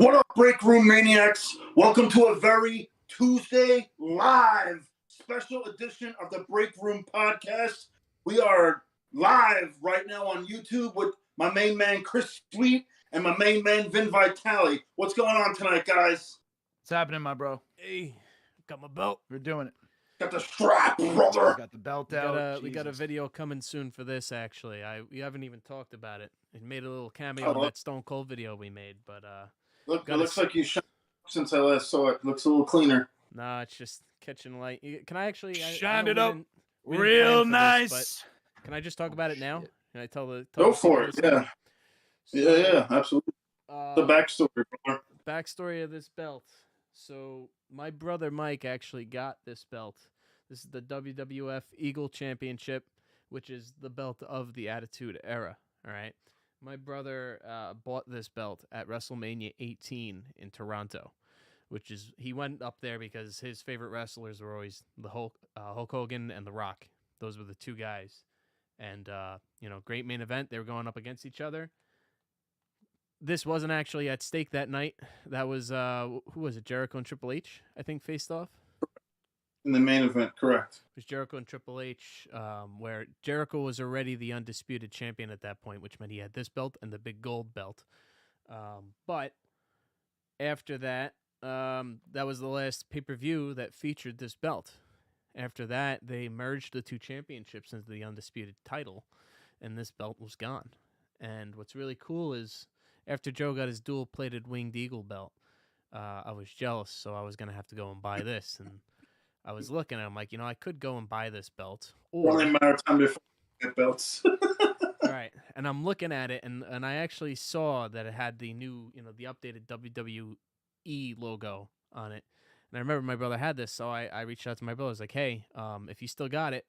What up, Break Room Maniacs? Welcome to a very Tuesday live special edition of the Break Room Podcast. We are live right now on YouTube with my main man, Chris Sweet, and my main man, Vin Vitale. What's going on tonight, guys? What's happening, my bro? Hey, got my belt. We're doing it. Got the strap, brother. Got the belt out. We got a video coming soon for this, actually. We haven't even talked about it. It made a little cameo in that Stone Cold video we made, but Look, it looks like you shined since I last saw it. Looks a little cleaner. Nah, it's just catching light. Can I actually shine it up we didn't real plan for this, nice? but can I just talk about it now? Can I tell the Go for it? Yeah. Yeah, absolutely. The backstory, brother. Backstory of this belt. So my brother Mike actually got this belt. This is the WWF Eagle Championship, which is the belt of the Attitude Era. All right. My brother bought this belt at Wrestlemania 18 in Toronto, which is he went up there because his favorite wrestlers were always the Hulk Hogan and The Rock. Those were the two guys, and great main event. They were going up against each other. This wasn't actually at stake that night. That was who was it? Jericho and Triple H, I think, faced off. In the main event, correct. It was Jericho and Triple H, where Jericho was already the undisputed champion at that point, which meant he had this belt and the big gold belt. But after that, that was the last pay-per-view that featured this belt. After that, they merged the two championships into the undisputed title, and this belt was gone. And what's really cool is after Joe got his dual-plated Winged Eagle belt, I was jealous, so I was going to have to go and buy this. And I was looking at him like, I could go and buy this belt. Or, only a matter of time before I get belts. Right. And I'm looking at it, and I actually saw that it had the new, the updated WWE logo on it. And I remember my brother had this, so I reached out to my brother. I was like, hey, if you still got it,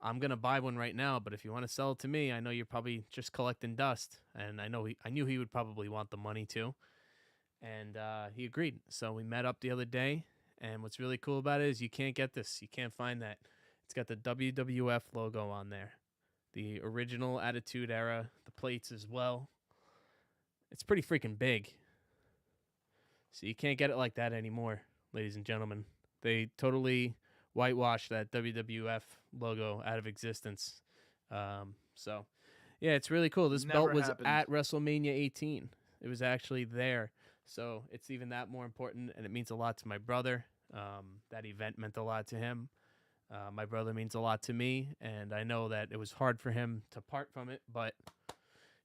I'm going to buy one right now, but if you want to sell it to me, I know you're probably just collecting dust. And I knew he would probably want the money too. And he agreed. So we met up the other day. And what's really cool about it is you can't get this. You can't find that. It's got the WWF logo on there. The original Attitude Era. The plates as well. It's pretty freaking big. So you can't get it like that anymore, ladies and gentlemen. They totally whitewashed that WWF logo out of existence. So, yeah, it's really cool. This belt was at WrestleMania 18. It was actually there. So it's even that more important, and it means a lot to my brother. That event meant a lot to him. My brother means a lot to me, and I know that it was hard for him to part from it, but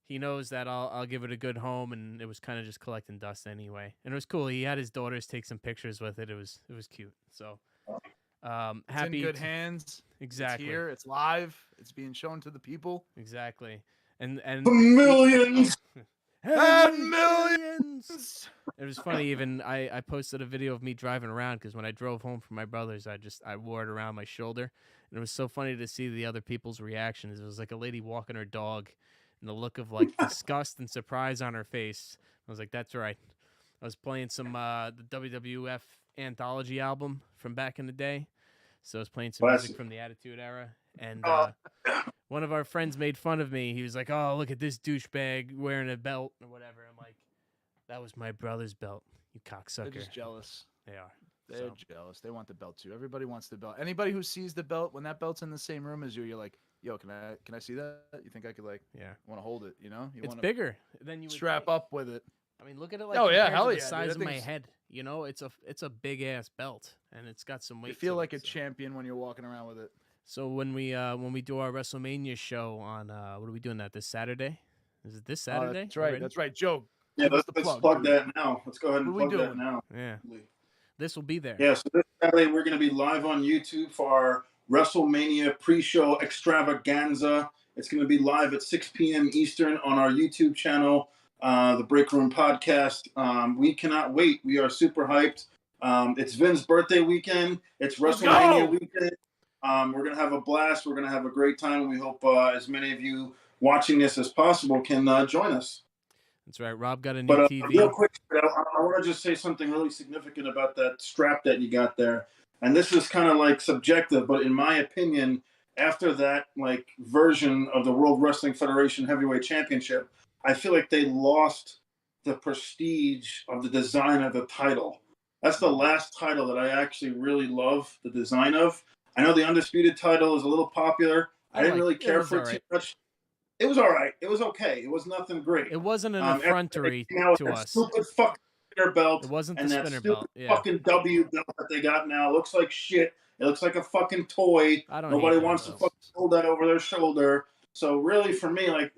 he knows that I'll give it a good home, and it was kind of just collecting dust anyway. And it was cool. He had his daughters take some pictures with it. It was cute. So it's happy in good hands. Exactly. It's here. It's live. It's being shown to the people. Exactly. And millions. And millions. It was funny. Even I posted a video of me driving around because when I drove home from my brother's, I wore it around my shoulder, and it was so funny to see the other people's reactions. It was like a lady walking her dog, and the look of like disgust and surprise on her face. I was like, "That's right." I was playing some the WWF anthology album from back in the day, so I was playing some music from the Attitude Era, and one of our friends made fun of me. He was like, "Oh, look at this douchebag wearing a belt or whatever." I'm like, "That was my brother's belt, you cocksucker." They're just jealous. They are. They're jealous. They want the belt too. Everybody wants the belt. Anybody who sees the belt, when that belt's in the same room as you, you're like, "Yo, can I see that? You think I could want to hold it? It's bigger than you would strap think. up with it." I mean, look at it like the size of my head. It's a big ass belt, and it's got some weight. You feel like a champion when you're walking around with it. So when we do our WrestleMania show on what are we doing this Saturday? Is it this Saturday? That's right. That's right, Joe. Yeah, let's plug that now. Let's go ahead and plug that now. Yeah, this will be there. Yeah, so this Saturday we're going to be live on YouTube for our WrestleMania pre-show extravaganza. It's going to be live at 6 p.m. Eastern on our YouTube channel, the Break Room Podcast. We cannot wait. We are super hyped. It's Vin's birthday weekend. It's WrestleMania weekend. We're going to have a blast. We're going to have a great time. We hope as many of you watching this as possible can join us. That's right. Rob got a new TV. Real quick, I want to just say something really significant about that strap that you got there. And this is kind of like subjective, but in my opinion, after that version of the World Wrestling Federation Heavyweight Championship, I feel like they lost the prestige of the design of the title. That's the last title that I actually really love the design of. I know the Undisputed title is a little popular. I didn't really care for it too much. It was all right. It was okay. It was nothing great. It wasn't an effrontery to us. Stupid fucking spinner belt. It wasn't and the that spinner stupid belt. Yeah. fucking W belt that they got now. It looks like shit. It looks like a fucking toy. I don't Nobody hate wants to belts. fucking hold that over their shoulder. So really, for me, like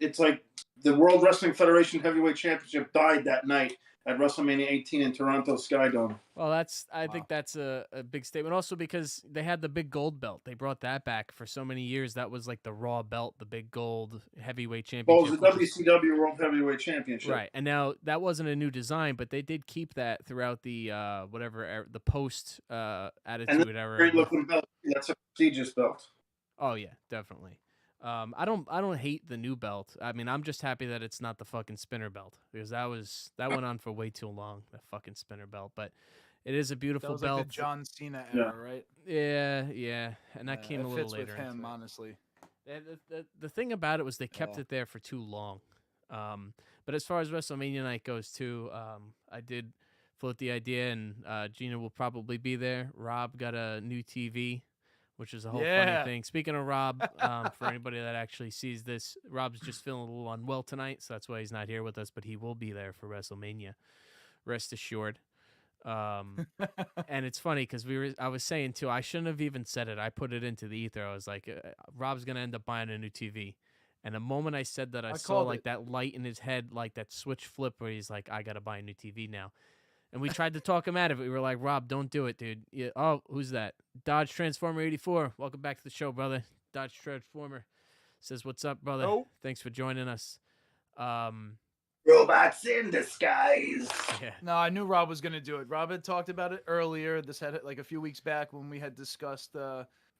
it's like the World Wrestling Federation Heavyweight Championship died that night at WrestleMania 18 in Toronto Skydome. Well, I think that's a big statement. Also because they had the big gold belt. They brought that back for so many years. That was like the Raw belt, the big gold heavyweight championship. Well, it was the WCW World Heavyweight Championship. Right. And now that wasn't a new design, but they did keep that throughout the the post Attitude Era. Great looking belt. That's a prestigious belt. Oh yeah, definitely. I don't hate the new belt. I mean, I'm just happy that it's not the fucking spinner belt because that went on for way too long. The fucking spinner belt, but it is a beautiful that was belt. Like the John Cena era, right? Yeah, and that came a little later. With him, honestly. The thing about it was they kept it there for too long. But as far as WrestleMania night goes too, I did float the idea, and Gina will probably be there. Rob got a new TV, which is a whole funny thing. Speaking of Rob, for anybody that actually sees this, Rob's just feeling a little unwell tonight, so that's why he's not here with us, but he will be there for WrestleMania. Rest assured. And it's funny because I was saying too, I shouldn't have even said it. I put it into the ether. I was like, Rob's going to end up buying a new TV. And the moment I said that, I saw like that light in his head, like that switch flip where he's like, I got to buy a new TV now. And we tried to talk him out of it. We were like, Rob, don't do it, dude. Yeah, oh, who's that? Dodge Transformer 84. Welcome back to the show, brother. Dodge Transformer says, what's up, brother? Oh. Thanks for joining us. Robots in disguise. Yeah. No, I knew Rob was going to do it. Rob had talked about it earlier. This had like a few weeks back when we had discussed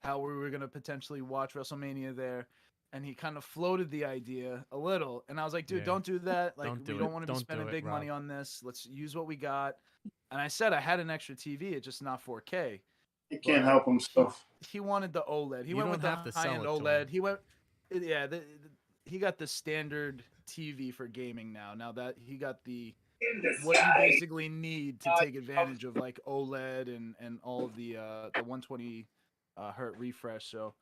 how we were going to potentially watch WrestleMania there. And he kind of floated the idea a little. And I was like, dude, don't do that. Like, we don't want to be spending big money on this. Let's use what we got. And I said I had an extra TV. It's just not 4K. He can't help himself. He wanted the OLED. He went with the high-end OLED. He went, he got the standard TV for gaming now. Now that he got what you basically need to take advantage of like OLED and all of the 120 hertz refresh. So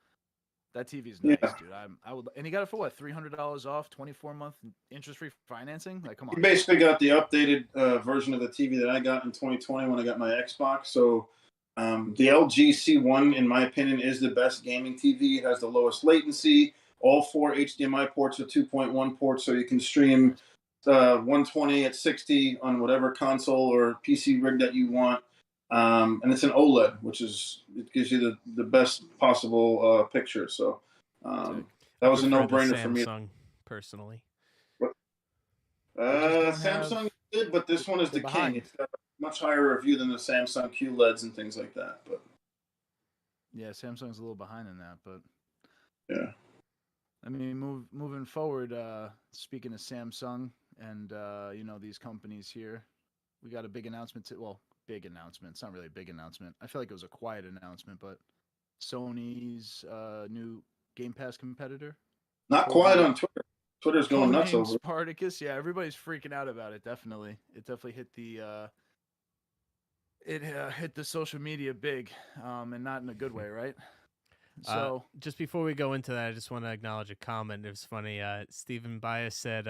that TV is nice, dude. I would, and he got it for what, $300 off, 24-month interest-free financing. Like, come on. He basically got the updated version of the TV that I got in 2020 when I got my Xbox. So the LG C1, in my opinion, is the best gaming TV. It has the lowest latency. All 4 HDMI ports are 2.1 ports, so you can stream 120 at 60 on whatever console or PC rig that you want. And it's an OLED, it gives you the best possible picture. So that was a no-brainer for me. Samsung, personally. Samsung is good, but this one is the king. It's got a much higher review than the Samsung QLEDs and things like that. But yeah, Samsung's a little behind in that, but yeah. I mean, moving forward, speaking of Samsung and, these companies here, we got a big announcement. Big announcement. It's not really a big announcement. I feel like it was a quiet announcement, but Sony's new Game Pass competitor. Not quiet on Twitter. Twitter's going nuts over it. Spartacus. Yeah, everybody's freaking out about it. Definitely. It definitely hit the social media big, and not in a good way, right? So just before we go into that, I just want to acknowledge a comment. It was funny. Stephen Bias said,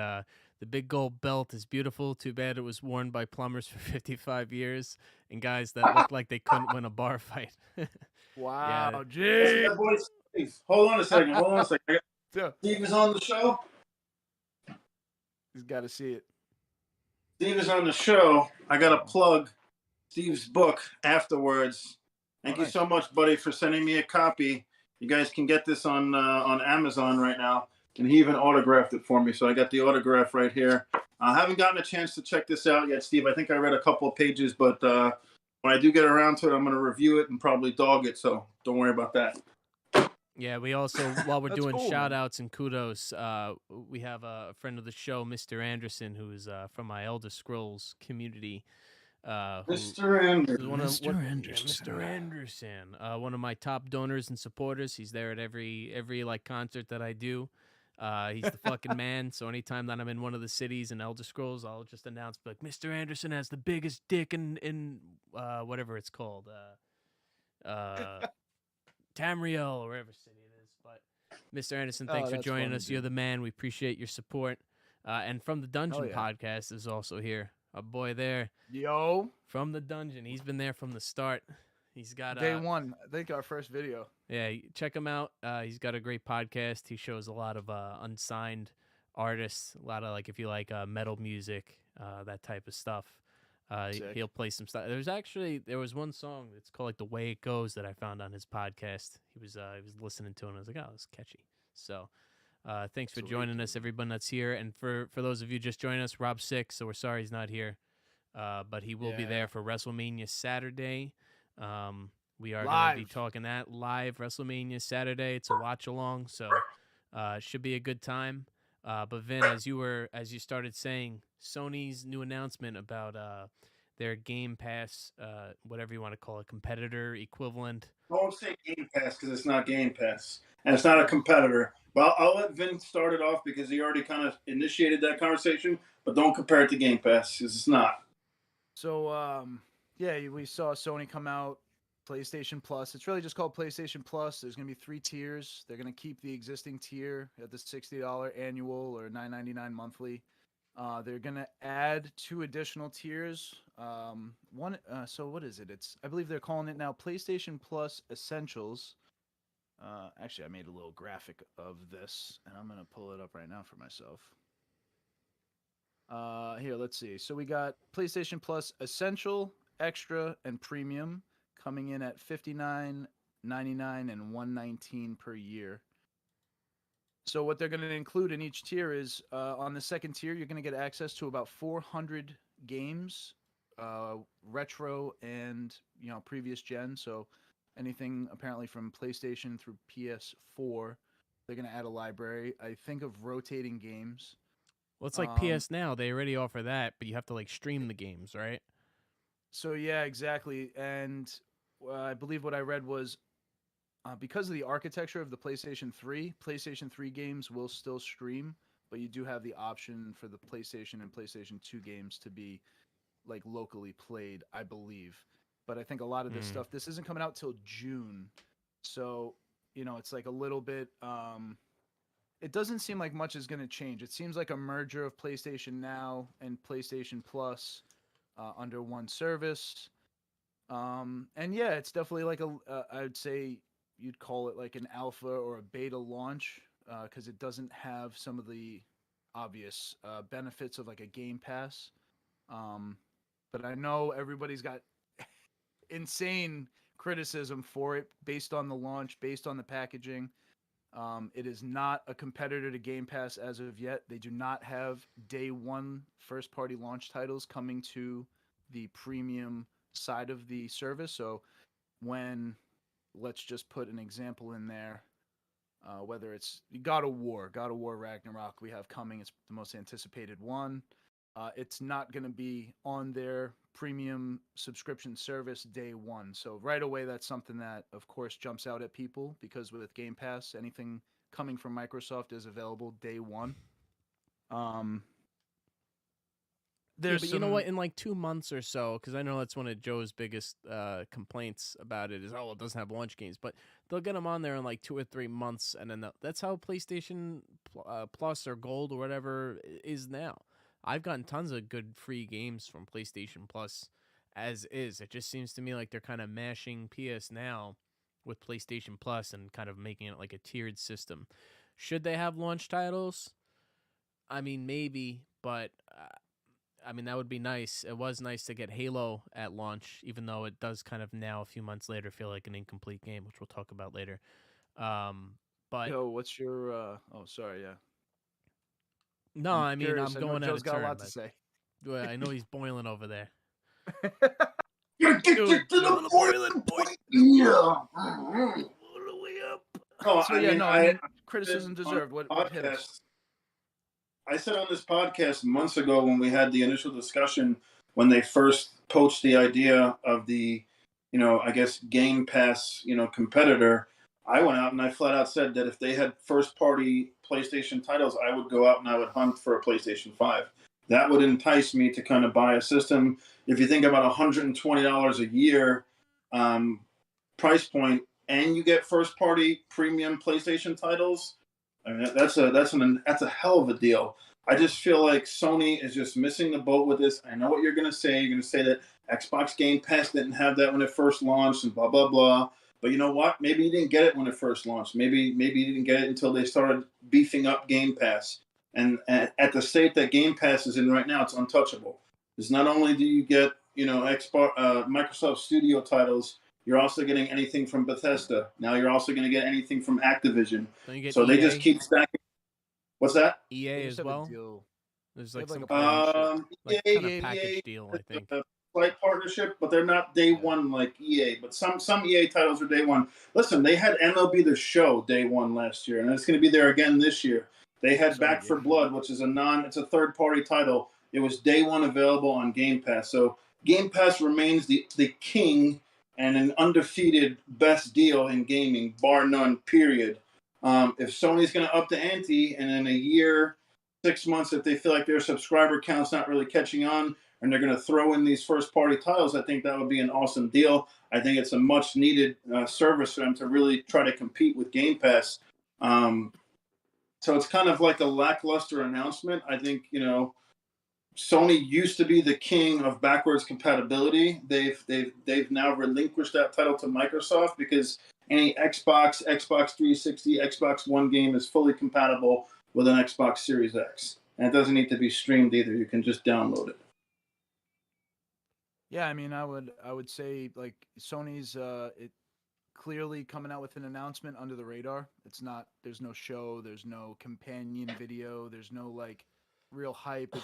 the big gold belt is beautiful. Too bad it was worn by plumbers for 55 years and guys that looked like they couldn't win a bar fight. Wow, Jay. Hold on a second. Steve is on the show. He's got to see it. Steve is on the show. I got to plug Steve's book afterwards. Thank you so much, buddy, for sending me a copy. You guys can get this on Amazon right now. And he even autographed it for me, so I got the autograph right here. I haven't gotten a chance to check this out yet, Steve. I think I read a couple of pages, but when I do get around to it, I'm going to review it and probably dog it, so don't worry about that. Yeah, we also, while we're doing shout-outs and kudos, we have a friend of the show, Mr. Anderson, who is from my Elder Scrolls community. Mr. Anderson. Mr. Anderson, one of my top donors and supporters. He's there at every like concert that I do. He's the fucking man. So anytime that I'm in one of the cities in Elder Scrolls, I'll just announce like Mr. Anderson has the biggest dick in whatever it's called, Tamriel or whatever city it is. But Mr. Anderson, thanks for That's joining funny, us. You're dude. the man. We appreciate your support. And from the Dungeon podcast is also here. A boy there Yo, from the dungeon. He's been there from the start. He's got day one. I think our first video. Yeah, check him out. He's got a great podcast. He shows a lot of unsigned artists, a lot of like if you like metal music, that type of stuff. He'll play some stuff. There was one song that's called like "The Way It Goes" that I found on his podcast. He was listening to it and I was like, oh, it's catchy. So thanks for joining us, everyone that's here. And for those of you just joining us, Rob's sick, so we're sorry he's not here. But he will be there for WrestleMania Saturday. We are going to be talking that live WrestleMania Saturday. It's a watch along, so it should be a good time. But Vin, as you started saying, Sony's new announcement about their Game Pass, whatever you want to call it, competitor equivalent. Don't say Game Pass because it's not Game Pass and it's not a competitor. But I'll let Vin start it off because he already kind of initiated that conversation. But don't compare it to Game Pass because it's not. So we saw Sony come out. PlayStation Plus. It's really just called PlayStation Plus. There's going to be 3 tiers. They're going to keep the existing tier at the $60 annual or $9.99 monthly. They're going to add 2 additional tiers. So what is it? I believe they're calling it now PlayStation Plus Essentials. Actually, I made a little graphic of this, and I'm going to pull it up right now for myself. Here, let's see. So we got PlayStation Plus Essential, Extra, and Premium, coming in at $59.99 and $119 per year. So what they're going to include in each tier is on the second tier, you're going to get access to about 400 games, retro and previous gen. So anything apparently from PlayStation through PS4, they're going to add a library. I think of rotating games. Well, it's like PS Now. They already offer that, but you have to like stream the games, right? So yeah, exactly. And I believe what I read was because of the architecture of the PlayStation 3 games will still stream, but you do have the option for the PlayStation and PlayStation 2 games to be like locally played, I believe. But I think a lot of this stuff, this isn't coming out till June. So, it's like a little bit, it doesn't seem like much is going to change. It seems like a merger of PlayStation Now and PlayStation Plus under one service. And yeah, it's definitely like I'd say you'd call it like an alpha or a beta launch because it doesn't have some of the obvious benefits of like a Game Pass. But I know everybody's got insane criticism for it based on the launch, based on the packaging. It is not a competitor to Game Pass as of yet. They do not have day one first-party launch titles coming to the premium side of the service. So when, let's just put an example in there, whether it's God of War Ragnarok we have coming, it's the most anticipated one. It's not going to be on their premium subscription service day one. So right away, that's something that, of course, jumps out at people because with Game Pass, anything coming from Microsoft is available day one. But you know what? In like 2 months or so, because I know that's one of Joe's biggest complaints about it is, it doesn't have launch games. But they'll get them on there in like 2 or 3 months, and then that's how PlayStation Plus or Gold or whatever is now. I've gotten tons of good free games from PlayStation Plus as is. It just seems to me like they're kind of mashing PS Now with PlayStation Plus and kind of making it like a tiered system. Should they have launch titles? I mean, maybe, but that would be nice. It was nice to get Halo at launch, even though it does kind of now, a few months later, feel like an incomplete game, which we'll talk about later. But what's your? Oh, sorry, yeah. No, I'm going out Joe's of got turn. A lot to say. I know he's boiling over there. Get to the boiling point. Yeah. All the way up. Oh, so I mean, criticism deserved. What hit us? I said on this podcast months ago when we had the initial discussion when they first poached the idea of the, I guess Game Pass, competitor. I went out and I flat out said that if they had first party PlayStation titles, I would go out and I would hunt for a PlayStation 5. That would entice me to kind of buy a system. If you think about $120 a year price point, and you get first party premium PlayStation titles, I mean, that's a hell of a deal. I just feel like Sony is just missing the boat with this. I know what you're going to say. You're going to say that Xbox Game Pass didn't have that when it first launched and blah, blah, blah. But you know what? Maybe you didn't get it when it first launched. Maybe you didn't get it until they started beefing up Game Pass. And at the state that Game Pass is in right now, it's untouchable. Because not only do you get, Xbox, Microsoft Studio titles, you're also getting anything from Bethesda. Now you're also going to get anything from Activision. Don't you get So they EA? just keep stacking. What's that? EA as well. There's like some kind of package deal, I think. A slight partnership, but they're not day one like EA. But some EA titles are day one. Listen, they had MLB The Show day one last year, and it's going to be there again this year. They had Back for Blood, which is it's a third party title. It was day one available on Game Pass. So Game Pass remains the king and an undefeated best deal in gaming, bar none, period. If Sony's going to up the ante, and in a year, 6 months, if they feel like their subscriber count's not really catching on, and they're going to throw in these first-party titles, I think that would be an awesome deal. I think it's a much-needed service for them to really try to compete with Game Pass. So it's kind of like a lackluster announcement. I think, Sony used to be the king of backwards compatibility. They've now relinquished that title to Microsoft because any Xbox 360, Xbox One game is fully compatible with an Xbox Series X. And it doesn't need to be streamed either. You can just download it. Yeah, I mean, I would say like Sony's it clearly coming out with an announcement under the radar. There's no show, there's no companion video, there's no like real hype.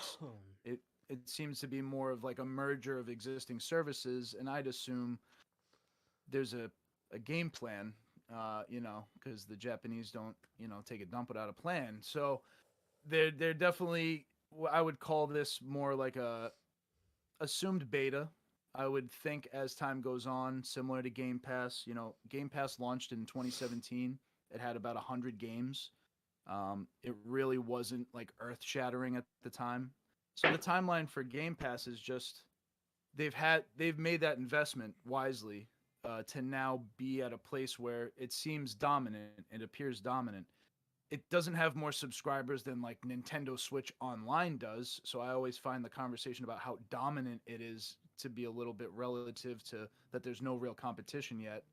It seems to be more of like a merger of existing services, and I'd assume there's a game plan, because the Japanese don't, take a dump without a plan. So they're definitely, I would call this more like a assumed beta. I would think as time goes on, similar to Game Pass. Game Pass launched in 2017. It had about 100 games. It really wasn't like earth shattering at the time. So the timeline for Game Pass is just they've made that investment wisely to now be at a place where it seems dominant. It appears dominant. It doesn't have more subscribers than like Nintendo Switch Online does. So I always find the conversation about how dominant it is to be a little bit relative to that there's no real competition yet.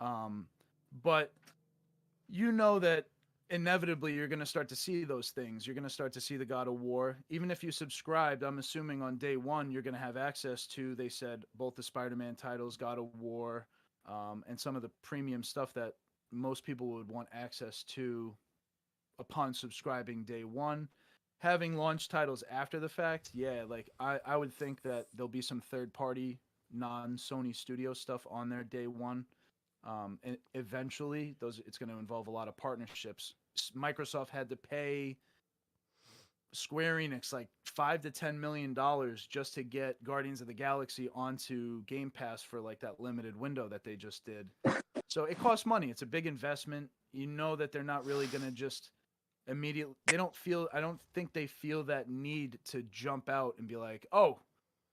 But that inevitably you're going to start to see those things. You're going to start to see the God of War. Even if you subscribed, I'm assuming on day one, you're going to have access to, they said, both the Spider-Man titles, God of War, and some of the premium stuff that most people would want access to upon subscribing day one. Having launch titles after the fact, yeah, like I would think that there'll be some third-party non-Sony studio stuff on there day one. And eventually, it's going to involve a lot of partnerships. Microsoft had to pay Square Enix like $5 to $10 million just to get Guardians of the Galaxy onto Game Pass for like that limited window that they just did. So it costs money. It's a big investment. That they're not really going to just immediately. I don't think they feel that need to jump out and be like, oh,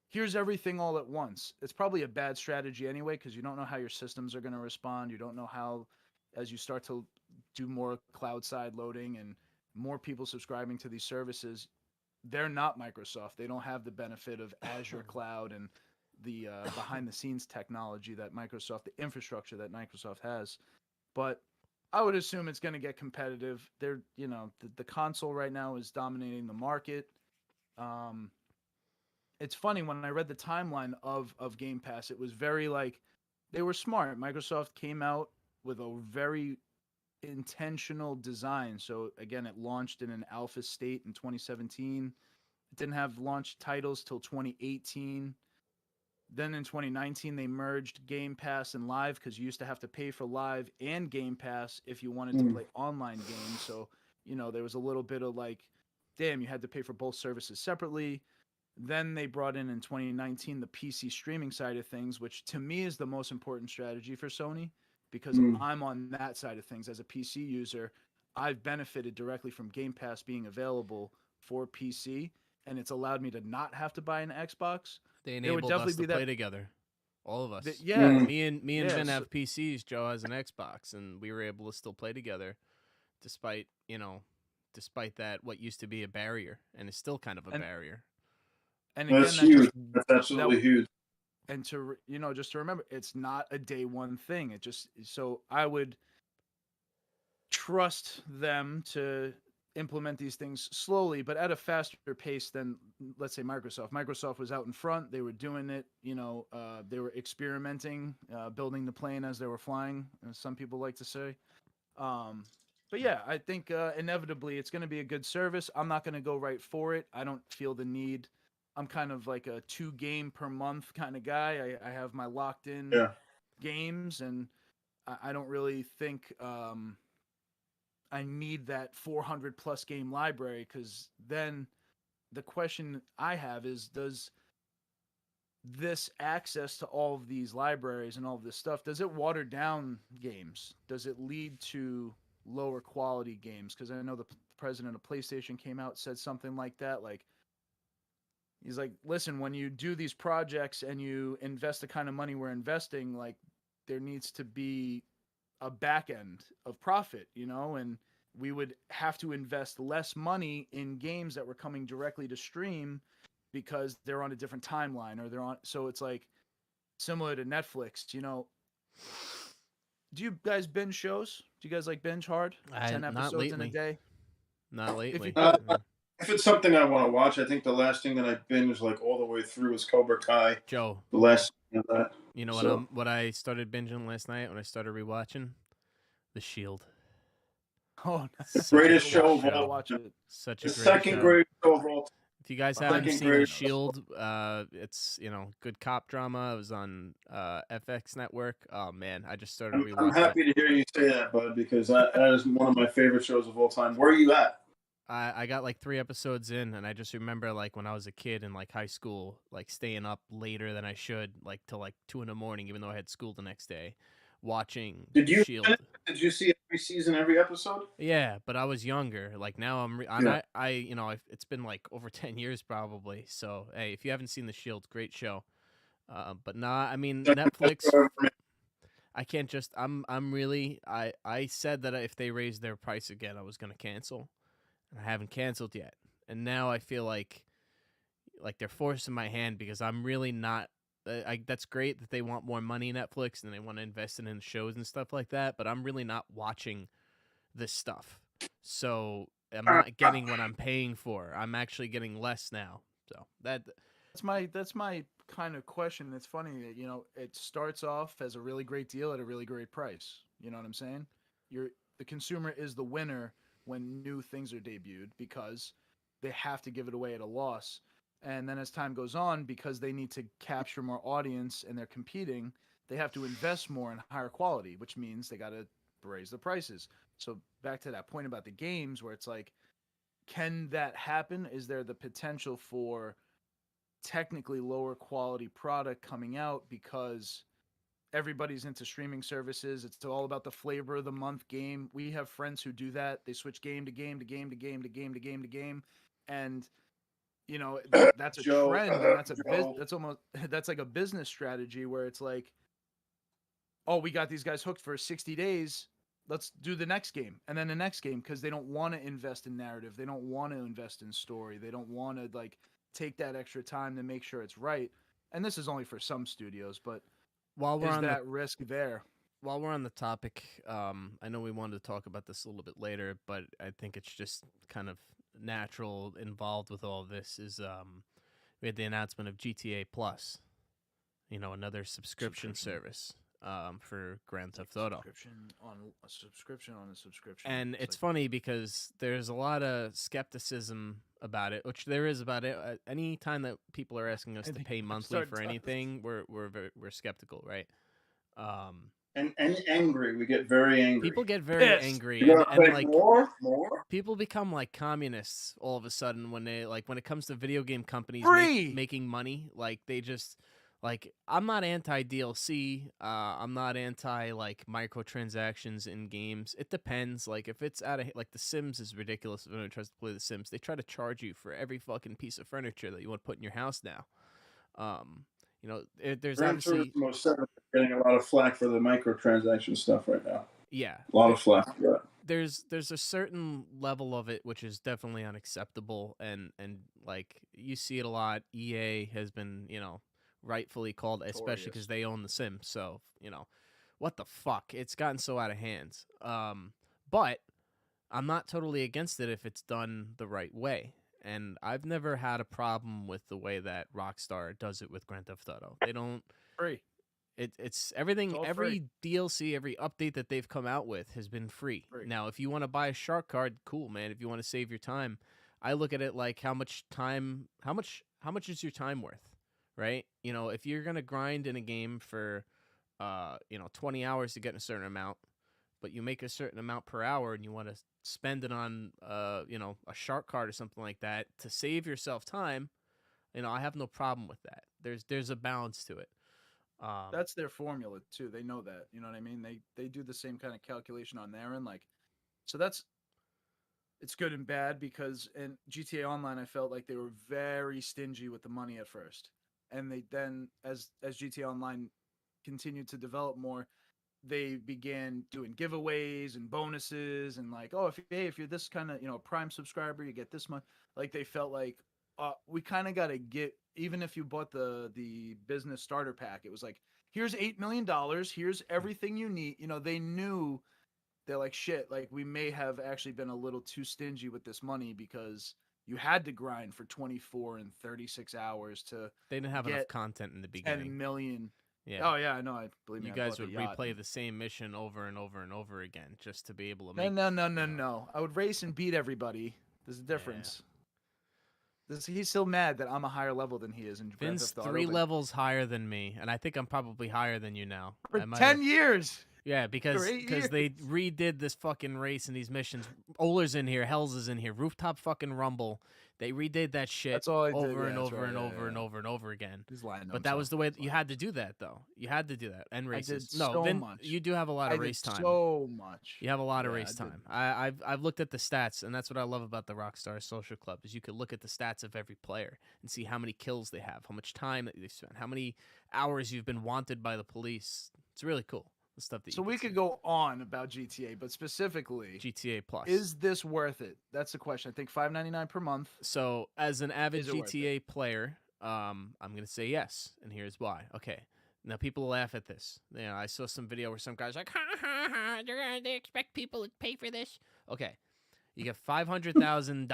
here's everything all at once. It's probably a bad strategy anyway, because you don't know how your systems are going to respond. You don't know how, as you start to do more cloud side loading and more people subscribing to these services, they're not Microsoft. They don't have the benefit of Azure Cloud and the behind the scenes technology that Microsoft, the infrastructure that Microsoft has. But I would assume it's going to get competitive. They're, the console right now is dominating the market. It's funny, when I read the timeline of Game Pass, it was very like they were smart. Microsoft came out with a very intentional design. So again, it launched in an alpha state in 2017. It didn't have launch titles till 2018. Then in 2019, they merged Game Pass and Live, because you used to have to pay for Live and Game Pass if you wanted to play online games. So, there was a little bit of like, damn, you had to pay for both services separately. Then they brought in 2019 the PC streaming side of things, which to me is the most important strategy for Sony, because I'm on that side of things as a PC user. I've benefited directly from Game Pass being available for PC, and it's allowed me to not have to buy an Xbox. They There would enabled definitely us to be play that. together, all of us. Yeah, Mm. Me and yeah, Vin so- have PCs. Joe has an Xbox, and we were able to still play together, despite despite that what used to be a barrier, and it's still kind of a And- barrier. and That's again, huge. That's absolutely huge. and to just to remember, it's not a day one thing. It just so I would trust them to implement these things slowly, but at a faster pace than, let's say, Microsoft. Microsoft was out in front. They were doing it. They were experimenting, building the plane as they were flying, as some people like to say. But yeah, I think inevitably it's going to be a good service. I'm not going to go right for it. I don't feel the need. I'm kind of like a 2-game per month kind of guy. I have my locked in Yeah. games, and I don't really think I need that 400 plus game library, because then the question I have is, does this access to all of these libraries and all of this stuff, does it water down games? Does it lead to lower quality games? Because I know the president of PlayStation came out, said something like that. Like, he's like, listen, when you do these projects and you invest the kind of money we're investing, like, there needs to be a back end of profit, and we would have to invest less money in games that were coming directly to stream because they're on a different timeline, or they're on. So it's like similar to Netflix, Do you guys binge shows? Do you guys like binge hard? 10 Not episodes in a lately. day? Not If lately. you could, If it's something I want to watch, I think the last thing that I binged like all the way through was Cobra Kai. Joe, The last season of that. you know So- what I started binging last night when I started rewatching? The Shield. oh, Such a Greatest good show of I all. watch it. Such a The great second show. greatest show of all. If you guys Second haven't seen The greatest. Shield, it's good cop drama. It was on FX Network. Oh man, I just started I'm rewatching happy to hear you say that, bud, because that is one of my favorite shows of all time. Where are you at? I got like 3 episodes in, and I just remember like when I was a kid in like high school, like staying up later than I should, like till like 2 in the morning, even though I had school the next day, watching Did you Shield. Did you see every season, every episode? Yeah, but I was younger. Like now Yeah. it's been like over 10 years probably. So hey, if you haven't seen The Shield, great show. But nah, I mean Netflix. I can't just. I'm really. I said that if they raised their price again, I was gonna cancel, and I haven't canceled yet. And now I feel like they're forcing my hand because I'm really not. That's great that they want more money in Netflix and they want to invest in shows and stuff like that. But I'm really not watching this stuff, so I'm not getting what I'm paying for. I'm actually getting less now. So That's my kind of question. It's funny that it starts off as a really great deal at a really great price. You know what I'm saying? The consumer is the winner when new things are debuted, because they have to give it away at a loss. And then as time goes on, because they need to capture more audience and they're competing, they have to invest more in higher quality, which means they got to raise the prices. So back to that point about the games, where it's like, can that happen? Is there the potential for technically lower quality product coming out because everybody's into streaming services? It's all about the flavor of the month game. We have friends who do that. They switch game to game to game to game to game to game to game, and that's a Joe, trend, and Joe. that's like a business strategy where it's like, oh, we got these guys hooked for 60 days. Let's do the next game and then the next game, because they don't want to invest in narrative. They don't want to invest in story. They don't want to take that extra time to make sure it's right. And this is only for some studios, but while we're is on that risk there? While we're on the topic, I know we wanted to talk about this a little bit later, but I think it's just kind of natural involved with all of this is we had the announcement of GTA Plus, another subscription service for Grand Theft Auto. Subscription on a subscription. And it's funny because there's a lot of skepticism about it, which there is about it. Any time that people are asking us to pay monthly for anything, we're skeptical, right? And angry. We get very angry. People get very Pissed. angry, You and gotta pay like more. people become like communists all of a sudden when they when it comes to video game companies Free! making money. Like they just Like, I'm not anti DLC. I'm not anti like microtransactions in games. It depends. Like, if it's out of like The Sims is ridiculous. If anyone tries to play The Sims, they try to charge you for every fucking piece of furniture that you want to put in your house now. Um, there's Gran obviously Turismo 7 is getting a lot of flack for the microtransaction stuff right now. yeah. A lot of flack for that. There's a certain level of it which is definitely unacceptable, and like you see it a lot. EA has been rightfully called, especially Notorious. because they own the Sims. So what the fuck? It's gotten so out of hands. But I'm not totally against it if it's done the right way. And I've never had a problem with the way that Rockstar does it with Grand Theft Auto. They don't. Free. It's everything. It's all Every DLC, every update that they've come out with has been free. Free. Now, if you want to buy a shark card, cool, man. If you want to save your time, I look at it like how much is your time worth, right? If you're gonna grind in a game for 20 hours to get a certain amount, but you make a certain amount per hour and you want to spend it on a shark card or something like that to save yourself time, I have no problem with that. There's a balance to it. That's their formula too. They know that. You know what I mean? They do the same kind of calculation on their end. Like, so it's good and bad because in GTA Online, I felt like they were very stingy with the money at first, and they then as GTA Online continued to develop more, they began doing giveaways and bonuses and like, oh, if you're this kind of Prime subscriber, you get this much. Like they felt like we kind of got to get, even if you bought the business starter pack, it was like, here's $8 million, here's everything you need. They knew, they're like, shit, like we may have actually been a little too stingy with this money because you had to grind for 24 and 36 hours to They didn't have enough get content in the beginning. 10 million. Yeah. Oh yeah, I know. I believe me. You I guys bought the would yacht. replay the same mission over and over and over again just to be able to No, make. no. I would race and beat everybody. There's a difference. He's still mad that I'm a higher level than he is in Grand Vin's Theft Auto, 3 but levels higher than me, and I think I'm probably higher than you now. for I might 10 have- years. Yeah, because 8 they redid this fucking race and these missions. Oler's in here, Hell's is in here, Rooftop fucking Rumble. They redid that shit That's all I did. over Yeah, and that's over right. and Yeah, over yeah, and yeah. over and over again. He's lying to But that was the way himself. you had to do that, though. You had to do that. And races. did No, so Vin, much. you do have a lot I of did race time. so much. You have a lot of Yeah, race I did. time. I've looked at the stats, and that's what I love about the Rockstar Social Club is you could look at the stats of every player and see how many kills they have, how much time that they spent, how many hours you've been wanted by the police. It's really cool. The stuff that So we could go on about GTA, but specifically, GTA Plus. is this worth it? That's the question. I think $5.99 per month. So as an avid Is it worth GTA player, I'm gonna say yes, and here's why. Okay. Now people laugh at this. I saw some video where some guys like, ha ha ha, they expect people to pay for this. Okay. You get $500,000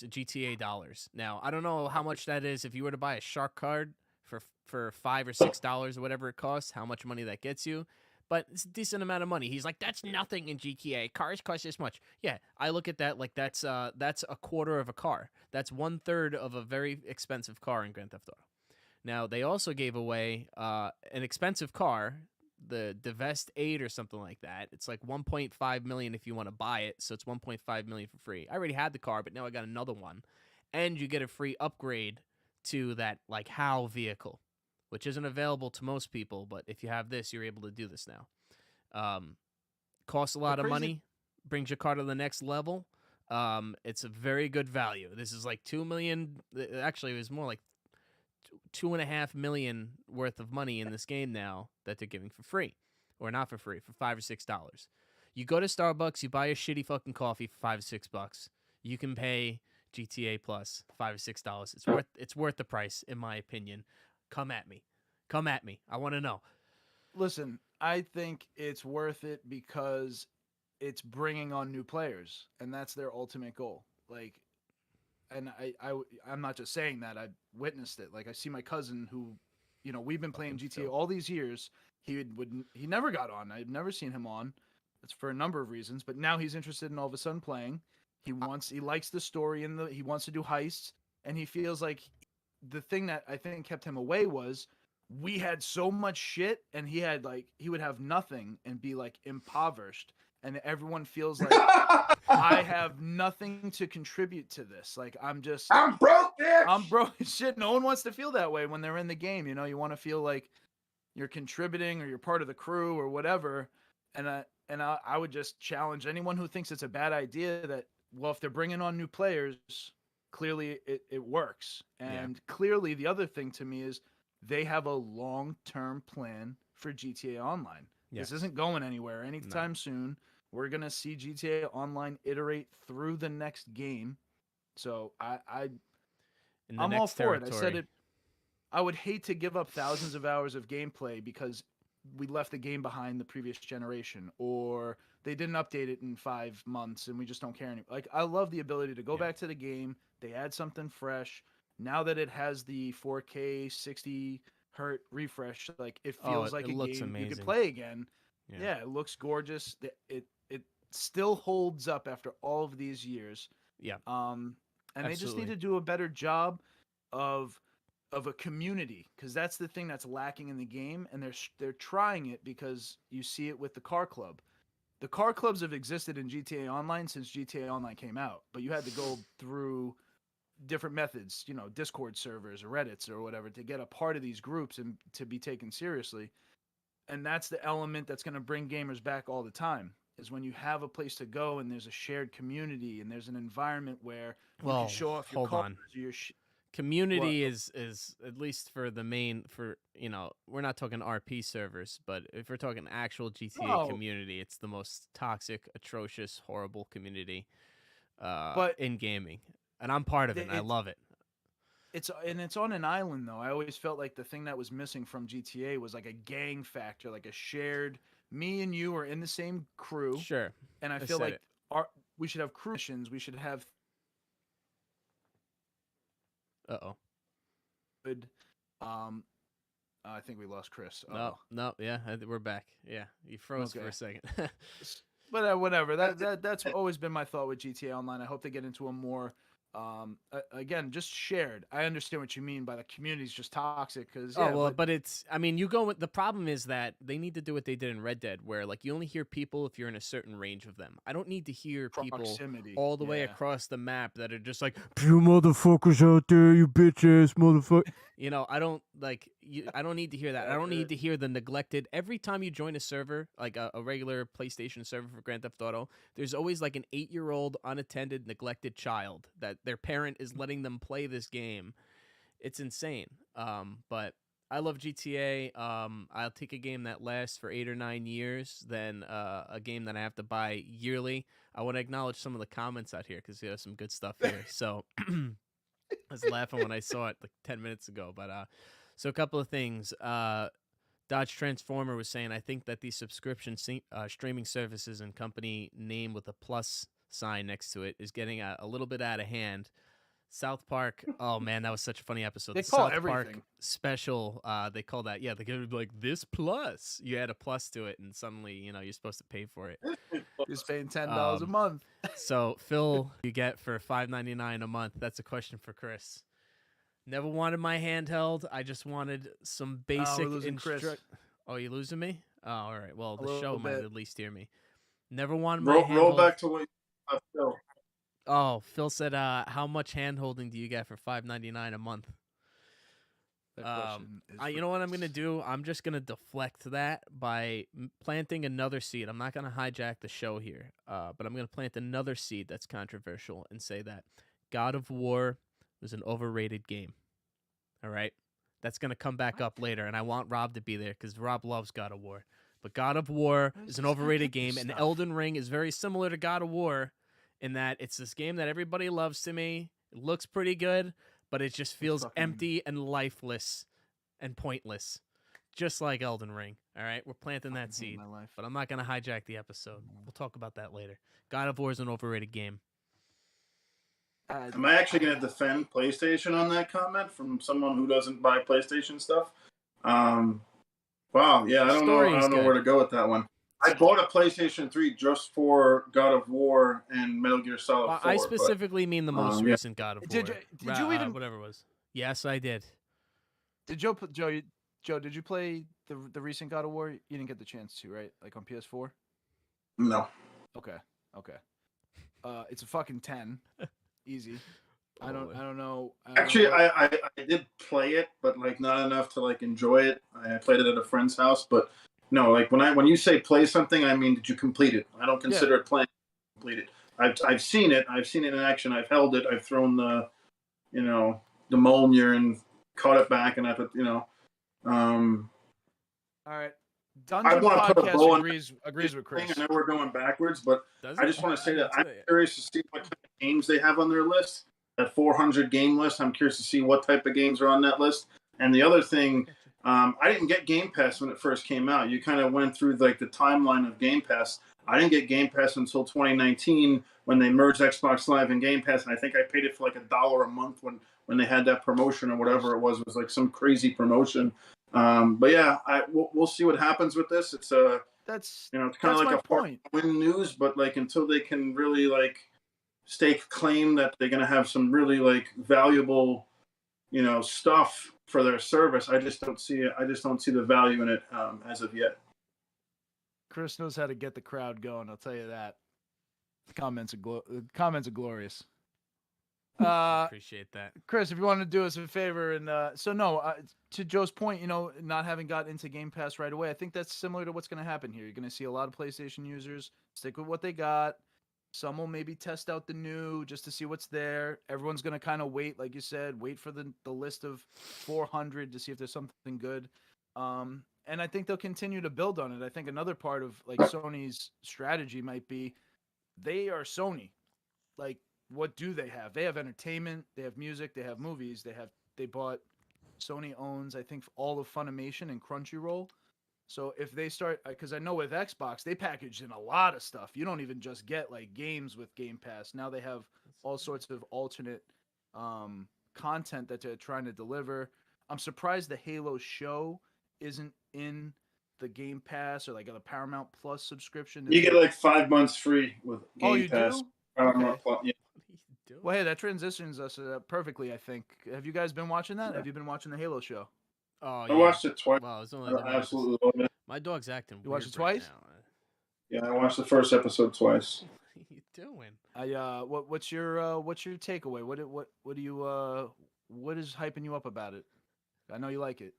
GTA dollars. Now, I don't know how much that is if you were to buy a shark card for $5 or $6 or whatever it costs, how much money that gets you. But it's a decent amount of money. He's like, that's nothing in GTA. Cars cost this much. Yeah, I look at that like that's a quarter of a car. That's 1/3 of a very expensive car in Grand Theft Auto. Now, they also gave away an expensive car, the Vest 8 or something like that. It's like $1.5 million if you want to buy it, so it's $1.5 million for free. I already had the car, but now I got another one. And you get a free upgrade to that like HAL vehicle, which isn't available to most people, but if you have this, you're able to do this now. Costs a lot of money, brings your car to the next level. It's a very good value. This is like $2 million. Actually, it was more like $2.5 million worth of money in this game now that they're giving for free, or not for free, for $5 or $6. You go to Starbucks, you buy a shitty fucking coffee for $5 or $6. You can pay GTA Plus $5 or $6. It's worth the price, in my opinion. Come at me. I want to know. Listen, I think it's worth it because it's bringing on new players, and that's their ultimate goal. Like, and I'm not just saying that. I witnessed it. Like, I see my cousin who, we've been playing GTA all these years. He never got on. I've never seen him on. It's for a number of reasons, but now he's interested in all of a sudden playing. He likes the story he wants to do heists, and he feels like the thing that I think kept him away was we had so much shit, and he would have nothing and be like impoverished, and everyone feels like I have nothing to contribute to this. Like I'm broke, bitch. I'm broke. Shit, no one wants to feel that way when they're in the game. You know, you want to feel like you're contributing or you're part of the crew or whatever. And I would just challenge anyone who thinks it's a bad idea that, well, if they're bringing on new players, clearly it works. And clearly the other thing to me is they have a long-term plan for GTA Online. This isn't going anywhere anytime soon. We're going to see GTA Online iterate through the next game. So I'm all for it. I said it. I would hate to give up thousands of hours of gameplay because we left the game behind the previous generation, or they didn't update it in 5 months and we just don't care anymore. Like, I love the ability to go back to the game. They add something fresh. Now that it has the 4K 60 hertz refresh, like it feels like a game amazing. You could play again. Yeah, it looks gorgeous. It still holds up after all of these years. Yeah. And they just need to do a better job of a community, because that's the thing that's lacking in the game, and they're trying it because you see it with the car club. The car clubs have existed in GTA Online since GTA Online came out, but you had to go through different methods, you know, Discord servers or Reddits or whatever, to get a part of these groups and to be taken seriously. And that's the element that's going to bring gamers back all the time, is when you have a place to go and there's a shared community and there's an environment where you can show off your cars or your community is at least for the main, for, you know, we're not talking RP servers, but if we're talking actual GTA community, it's the most toxic, atrocious, horrible community in gaming, and I'm part of it, and I love it. It's on an island, though. I always felt like the thing that was missing from GTA was like a gang factor, like a shared, me and you are in the same crew. Sure. And I feel like we should have crew missions. We should have good. I think we lost Chris. No, yeah, we're back. Yeah, you froze for a second. But whatever. That's always been my thought with GTA Online. I hope they get into a more again, just shared. I understand what you mean by the community's just toxic, because but it's, I mean, you go with the problem is that they need to do what they did in Red Dead, where like you only hear people if you're in a certain range of them. I don't need to hear people all the way across the map that are just like, you motherfuckers out there, you bitch ass motherfucker. You know, I don't like I don't need to hear that. I don't need to hear the neglected. Every time you join a server, like a regular PlayStation server for Grand Theft Auto, there's always like an 8-year-old unattended, neglected child that their parent is letting them play this game. It's insane. But I love GTA. I'll take a game that lasts for 8 or 9 years than a game that I have to buy yearly. I want to acknowledge some of the comments out here because there's some good stuff here. So I was laughing when I saw it like 10 minutes ago. But so a couple of things. Dodge Transformer was saying, I think that these subscription streaming services and company name with a plus sign next to it is getting a little bit out of hand. South Park, oh man, that was such a funny episode. They call South Park special, they call that, they give like this plus. You add a plus to it, and suddenly, you know, you're supposed to pay for it. You're paying $10 a month. So, Phil, you get for $5.99 a month. That's a question for Chris. Never wanted my handheld. I just wanted some basic Oh, you losing me? Oh, all right. Well, the show might at least hear me. Never wanted my handheld. Roll back to what Phil. Oh, Phil said, how much hand-holding do you get for $5.99 a month? You know what I'm going to do? I'm just going to deflect that by planting another seed. I'm not going to hijack the show here, but I'm going to plant another seed that's controversial and say that God of War was an overrated game. All right? That's going to come back up later, and I want Rob to be there because Rob loves God of War. But God of War is an overrated game, and Elden Ring is very similar to God of War, in that it's this game that everybody loves to me. It looks pretty good, but it just feels empty and lifeless and pointless, just like Elden Ring. All right, we're planting that seed, but I'm not going to hijack the episode. We'll talk about that later. God of War is an overrated game. Am I actually going to defend PlayStation on that comment from someone who doesn't buy PlayStation stuff? Wow, yeah, I don't know where to go with that one. I bought a PlayStation 3 just for God of War and Metal Gear Solid 4. I specifically mean the most recent God of War. Did you even whatever it was? Yes, I did. Did Joe? Did you play the recent God of War? You didn't get the chance to, right? Like on PS4. No. Okay. It's a fucking 10. Easy. I don't know. Actually, I did play it, but like not enough to like enjoy it. I played it at a friend's house, but no, like when you say play something, I mean did you complete it? I don't consider it playing. Completed. I've seen it. I've seen it in action. I've held it. I've thrown the Mjolnir and caught it back, and All right. I Dungeon want to put a bow Podcast on agrees with Chris. I know we're going backwards, but I just want to say that I'm it. curious to see what kind of games they have on their list. That 400 game list. I'm curious to see what type of games are on that list. And the other thing, I didn't get Game Pass when it first came out. You kind of went through like the timeline of Game Pass. I didn't get Game Pass until 2019 when they merged Xbox Live and Game Pass, and I think I paid it for like $1 a month when they had that promotion or whatever it was. It was like some crazy promotion. But yeah, we'll see what happens with this. It's that's it's kind of like a point. Win news, but like until they can really like stake claim that they're gonna have some really like valuable, stuff for their service, I just don't see it. I just don't see the value in it as of yet. Chris knows how to get the crowd going. I'll tell you that. The comments are glorious. Appreciate that, Chris. If you want to do us a favor, and to Joe's point, not having got into Game Pass right away, I think that's similar to what's going to happen here. You're going to see a lot of PlayStation users stick with what they got. Some will maybe test out the new just to see what's there. Everyone's going to kind of wait, like you said, wait for the list of 400 to see if there's something good. And I think they'll continue to build on it. I think another part of like Sony's strategy might be they are Sony. Like, what do they have? They have entertainment, they have music, they have movies, they bought Sony owns, I think, all of Funimation and Crunchyroll. So if they start, because I know with Xbox, they packaged in a lot of stuff. You don't even just get like games with Game Pass. Now they have all sorts of alternate content that they're trying to deliver. I'm surprised the Halo show isn't in the Game Pass or like a Paramount Plus subscription. You get like 5 months free with Game Pass. Do? Paramount Plus, yeah. Well, hey, that transitions us perfectly, I think. Have you guys been watching that? Have you been watching the Halo show? Oh, I watched it twice. Well, it's only I absolutely love it. My dog's acting. You watched it right twice? now. Yeah, I watched the first episode twice. What are you doing? What's your takeaway? What is hyping you up about it? I know you like it.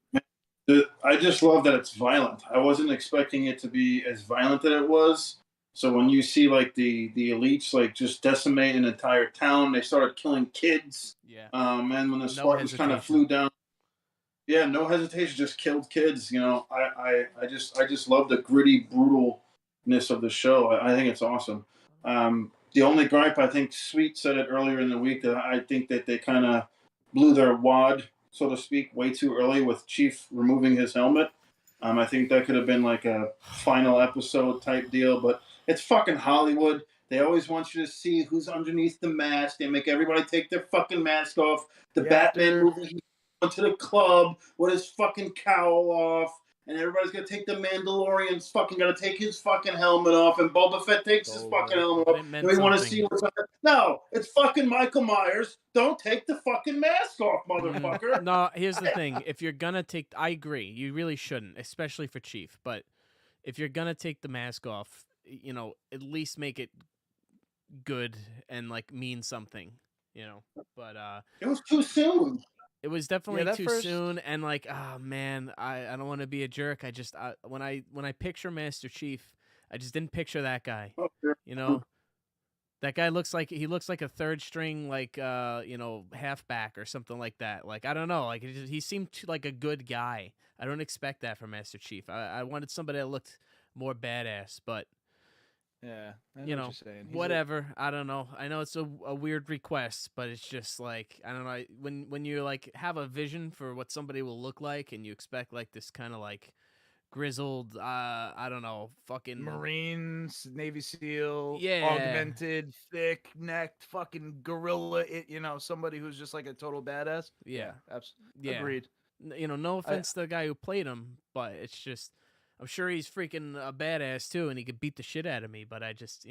I just love that it's violent. I wasn't expecting it to be as violent as it was. So when you see like the elites like just decimate an entire town, they started killing kids. Yeah. And when the Spartans kind of flew down, yeah, no hesitation, just killed kids. I just love the gritty brutalness of the show. I think it's awesome. The only gripe, I think Sweet said it earlier in the week, that I think that they kind of blew their wad, so to speak, way too early with Chief removing his helmet. I think that could have been like a final episode type deal, but it's fucking Hollywood. They always want you to see who's underneath the mask. They make everybody take their fucking mask off. The Batman movie, he went to the club with his fucking cowl off, and everybody's gonna take the Mandalorian's fucking gotta take his fucking helmet off, and Boba Fett takes his fucking helmet off. And we want to see what's under. No, it's fucking Michael Myers. Don't take the fucking mask off, motherfucker. No, here's the thing. If you're gonna take, I agree. You really shouldn't, especially for Chief. But if you're gonna take the mask off, at least make it good and like mean something. But it was too soon. It was definitely too soon, and like, oh man, I don't want to be a jerk. When I picture Master Chief, I just didn't picture that guy. Oh, sure. That guy looks like a third string, like halfback or something like that. Like, I don't know, like he seemed like a good guy. I don't expect that from Master Chief. I wanted somebody that looked more badass, but yeah, I know what you're saying. Whatever. I don't know. I know it's a weird request, but it's just like, I don't know. When you like have a vision for what somebody will look like, and you expect like this kind of like grizzled, I don't know, fucking Marines, Navy SEAL, yeah, augmented, thick-necked, fucking gorilla. Somebody who's just like a total badass. Yeah, absolutely. Agreed. No offense to the guy who played him, but it's just, I'm sure he's freaking a badass too, and he could beat the shit out of me. But I just,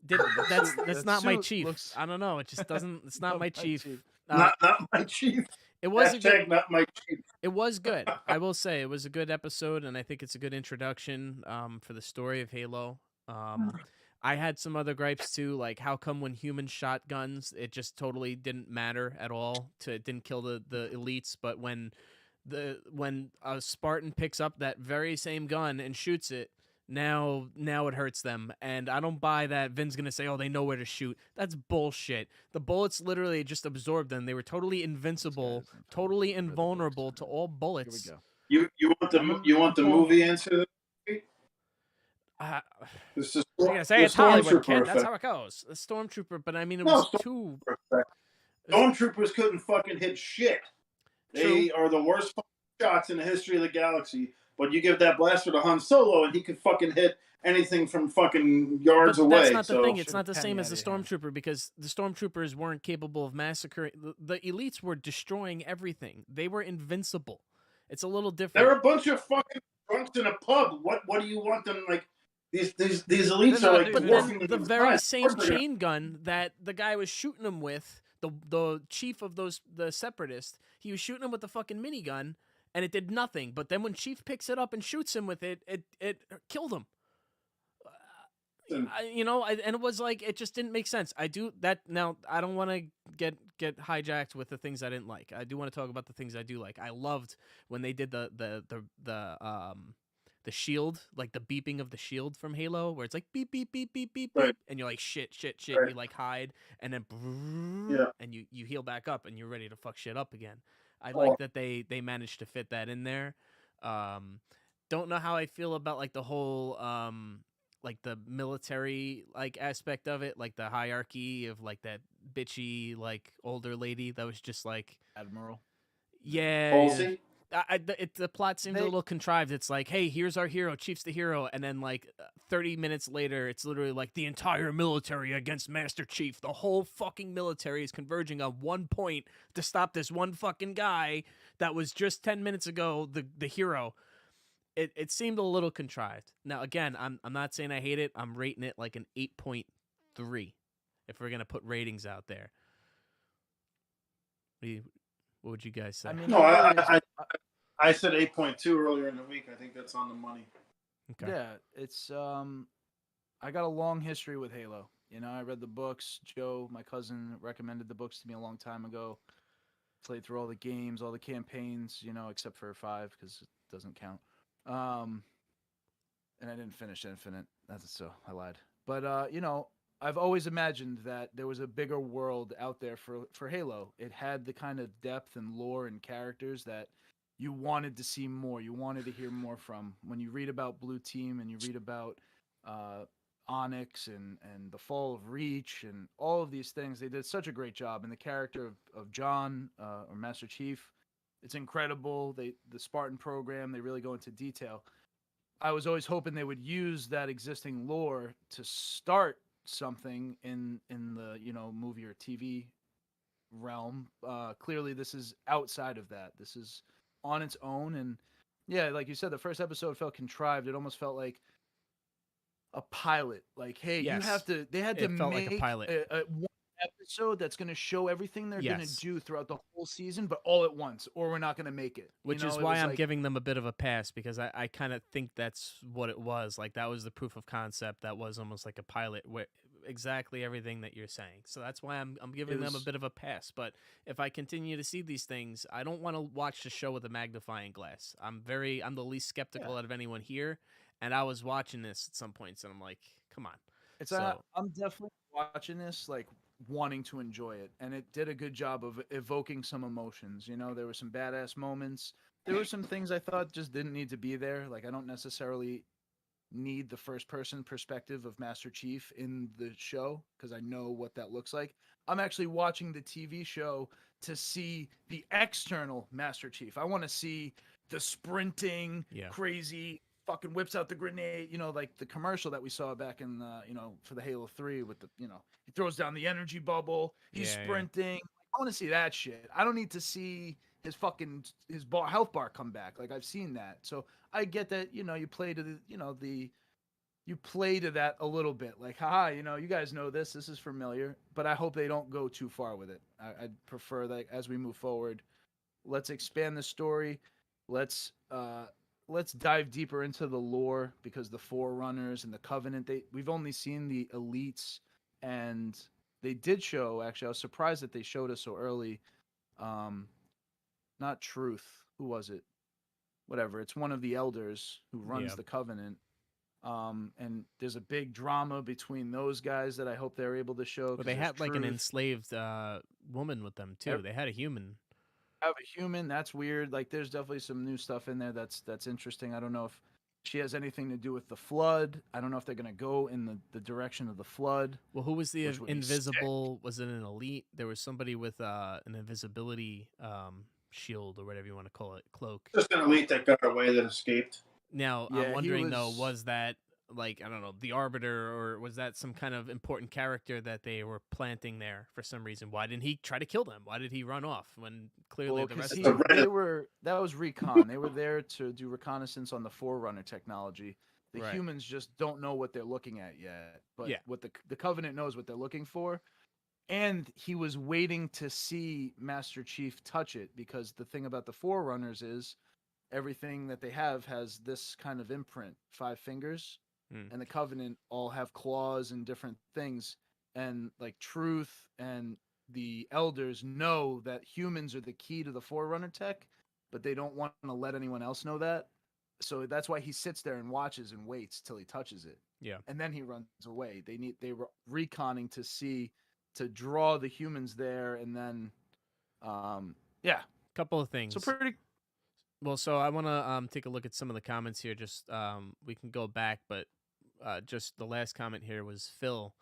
that's not my Chief. I don't know. It just doesn't. It's not my Chief. Not my Chief. It was not my Chief. It was good. I will say it was a good episode, and I think it's a good introduction for the story of Halo. I had some other gripes too, like how come when humans shot guns, it just totally didn't matter at all. It didn't kill the elites, but when a Spartan picks up that very same gun and shoots it, now it hurts them. And I don't buy that Vin's gonna say, oh, they know where to shoot. That's bullshit. The bullets literally just absorbed them. They were totally invincible, totally invulnerable to all bullets. Here we go. You want the movie answer? This is I gotta say, it's Hollywood, kid. That's how it goes. The Stormtrooper, but I mean, it was too. Stormtroopers couldn't fucking hit shit. They are the worst shots in the history of the galaxy. But you give that blaster to Han Solo, and he could fucking hit anything from fucking yards away. That's not the thing. It's not the same as the Stormtrooper, because the Stormtroopers weren't capable of massacring. The elites were destroying everything. They were invincible. It's a little different. They're a bunch of fucking drunks in a pub. What do you want them like? These elites are like. But then the very same chain gun that the guy was shooting them with, the chief of the separatists, he was shooting him with the fucking minigun, and it did nothing. But then when Chief picks it up and shoots him with it, it killed him. And it was like, it just didn't make sense. I do that now. I don't want to get hijacked with the things I didn't like. I do want to talk about the things I do like. I loved when they did the shield, like the beeping of the shield from Halo, where it's like beep beep beep beep beep beep, and you're like shit, right. You like hide, and then and you heal back up, and you're ready to fuck shit up again. I like that they managed to fit that in there. Don't know how I feel about like the whole like the military like aspect of it, like the hierarchy of like that bitchy like older lady that was just like Admiral. Yeah. The plot seems a little contrived. It's like, hey, here's our hero, Chief's the hero, and then like 30 minutes later, it's literally like the entire military against Master Chief. The whole fucking military is converging on one point to stop this one fucking guy that was just 10 minutes ago the hero. It seemed a little contrived. Now, again, I'm not saying I hate it. I'm rating it like an 8.3 if we're gonna put ratings out there. What would you guys say? I mean, no, I said 8.2 earlier in the week. I think that's on the money. Okay. Yeah, it's I got a long history with Halo. You know, I read the books. Joe, my cousin, recommended the books to me a long time ago. Played through all the games, all the campaigns, you know, except for 5 because it doesn't count. And I didn't finish Infinite. So I lied. But you know, I've always imagined that there was a bigger world out there for Halo. It had the kind of depth and lore and characters that you wanted to see more. You wanted to hear more from. When you read about Blue Team and you read about Onyx and the fall of Reach and all of these things, they did such a great job. And the character of John or Master Chief, it's incredible. The Spartan program, they really go into detail. I was always hoping they would use that existing lore to start something in the movie or TV realm. Clearly this is outside of that. This is on its own, and yeah, like you said, the first episode felt contrived. It almost felt like a pilot. Like, hey, yes. They had to felt make like a pilot. One episode that's going to show everything they're going to do throughout the whole season, but all at once, or we're not going to make it. Which is why I'm giving them a bit of a pass, because I kind of think that's what it was. Like, that was the proof of concept. That was almost like a pilot, where exactly everything that you're saying. So that's why I'm giving them a bit of a pass. But if I continue to see these things, I don't want to watch the show with a magnifying glass. I'm the least skeptical out of anyone here, and I was watching this at some points, and I'm like, come on. I'm definitely watching this like wanting to enjoy it, and it did a good job of evoking some emotions. You know, there were some badass moments. There were some things I thought just didn't need to be there. Like, I don't necessarily need the first person perspective of Master Chief in the show because I know what that looks like. I'm actually watching the TV show to see the external Master Chief. I want to see the sprinting, crazy, fucking whips out the grenade, you know, like the commercial that we saw back in for the Halo 3 with the, he throws down the energy bubble, he's sprinting. I want to see that shit. I don't need to see his health bar come back. Like, I've seen that. So I get that, you play to you play to that a little bit. Like, haha, you guys know this is familiar, but I hope they don't go too far with it. I'd prefer that as we move forward, let's expand the story. Let's let's dive deeper into the lore, because the Forerunners and the Covenant, we've only seen the elites, and they did show, actually I was surprised that they showed us so early. Not Truth, who was it? Whatever, it's one of the elders who runs the Covenant. And there's a big drama between those guys that I hope they're able to show. Well, they had like an Truth. enslaved woman with them too. They had a human. Have a human, that's weird. Like, there's definitely some new stuff in there that's interesting. I don't know if she has anything to do with the flood. I don't know if they're gonna go in the direction of the flood. Well, who was the Which would be invisible? Was it an elite? There was somebody with an invisibility shield or whatever you want to call it, cloak. Just an elite that got away, that escaped. Now, Yeah, I'm wondering though, was- was that like, I don't know, the Arbiter, or was that some kind of important character that they were planting there for some reason? Why didn't he try to kill them? Why did he run off when clearly Well, the 'cause rest he- of them? they were that was recon. They were there to do reconnaissance on the Forerunner technology. The Right. humans just don't know what they're looking at yet. But Yeah. what the Covenant knows what they're looking for. And he was waiting to see Master Chief touch it, because the thing about the Forerunners is everything that they have has this kind of imprint, 5 fingers. And the Covenant all have claws and different things. And like Truth and the elders know that humans are the key to the Forerunner tech, but they don't want to let anyone else know that. So that's why he sits there and watches and waits till he touches it. Yeah. And then he runs away. They were reconning to draw the humans there, and then Couple of things. So pretty Well, so I want to take a look at some of the comments here. Just we can go back, but just the last comment here was Phil.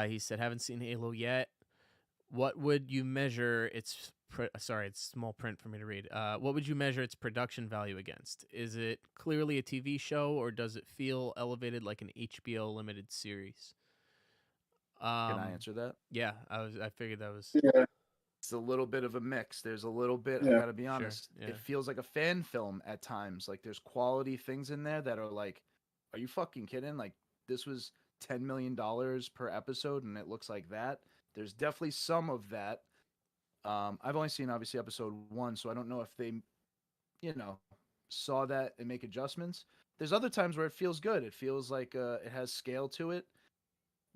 He said, "Haven't seen Halo yet. What would you measure its sorry, it's small print for me to read. What would you measure its production value against? Is it clearly a TV show, or does it feel elevated like an HBO limited series?" Can I answer that? Yeah, I figured that was. Yeah. It's a little bit of a mix. There's a little bit, I Yeah. gotta be honest. yeah. It feels like a fan film at times. Like, there's quality things in there that are like, are you fucking kidding? Like, this was $10 million per episode and it looks like that. There's definitely some of that. I've only seen obviously episode 1, so I don't know if they, saw that and make adjustments. There's other times where it feels good. It feels like it has scale to it.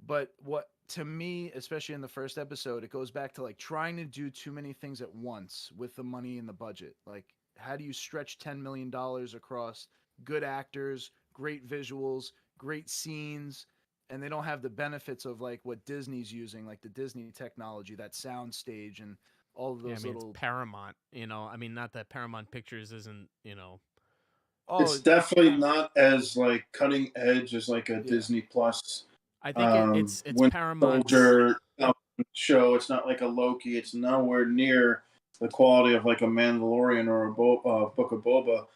But what, to me, especially in the first episode, it goes back to like trying to do too many things at once with the money and the budget. Like, how do you stretch $10 million across good actors, great visuals, great scenes, and they don't have the benefits of like what Disney's using, like the Disney technology, that sound stage and all of those It's Paramount. Not that Paramount Pictures isn't. Oh, It's definitely not as like cutting edge as like a Disney Plus. I think it's Winter Paramount. Soldier show. It's not like a Loki. It's nowhere near the quality of like a Mandalorian or a Book of Boba.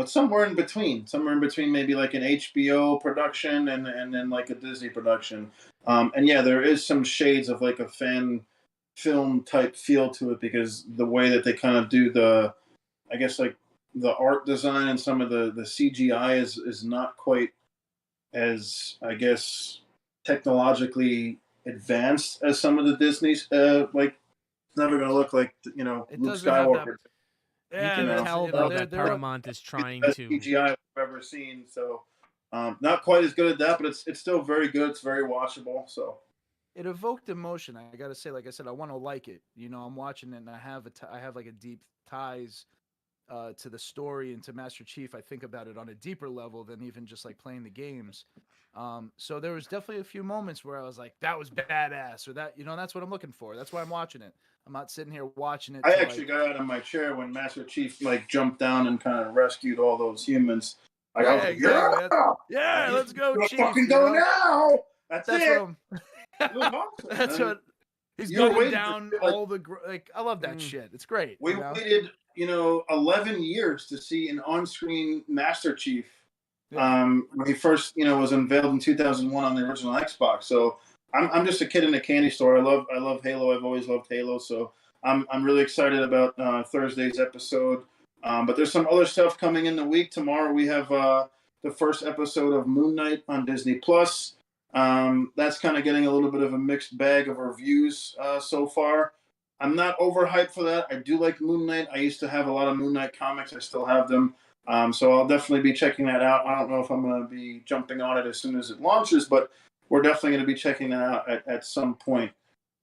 It's somewhere in between. Somewhere in between, maybe like an HBO production and then like a Disney production. And yeah, there is some shades of like a fan film type feel to it, because the way that they kind of do the, I guess like the art design and some of the CGI is not quite as, I guess, technologically advanced as some of the Disney's. Like, it's never going to look like It Luke doesn't have Skywalker. You Yeah, can that's- tell you though know, that they're- Paramount is trying Best to. CGI I've ever seen. So, not quite as good at that, but it's still very good. It's very watchable. So. It evoked emotion. I gotta say, like I said, I want to like it. I'm watching it, and I have like a deep ties to the story and to Master Chief. I think about it on a deeper level than even just like playing the games. So there was definitely a few moments where I was like, "That was badass," or that, that's what I'm looking for. That's why I'm watching it. I'm not sitting here watching it. I actually got out of my chair when Master Chief like jumped down and kind of rescued all those humans. Like, I was like, exactly. Yeah, let's go, Let's Chief. fucking go now. That's That's it. what I'm. It was awesome, That's man. what. He's You were gunning waiting for down shit like- all the like. I love that shit. It's great. We waited, 11 years to see an on-screen Master Chief. When he first, was unveiled in 2001 on the original Xbox. So I'm just a kid in a candy store. I love Halo. I've always loved Halo. So I'm really excited about Thursday's episode. But there's some other stuff coming in the week. Tomorrow we have the first episode of Moon Knight on Disney Plus. That's kind of getting a little bit of a mixed bag of reviews so far. I'm not overhyped for that. I do like Moon Knight. I used to have a lot of Moon Knight comics. I still have them. So I'll definitely be checking that out. I don't know if I'm going to be jumping on it as soon as it launches, but we're definitely going to be checking that out at some point.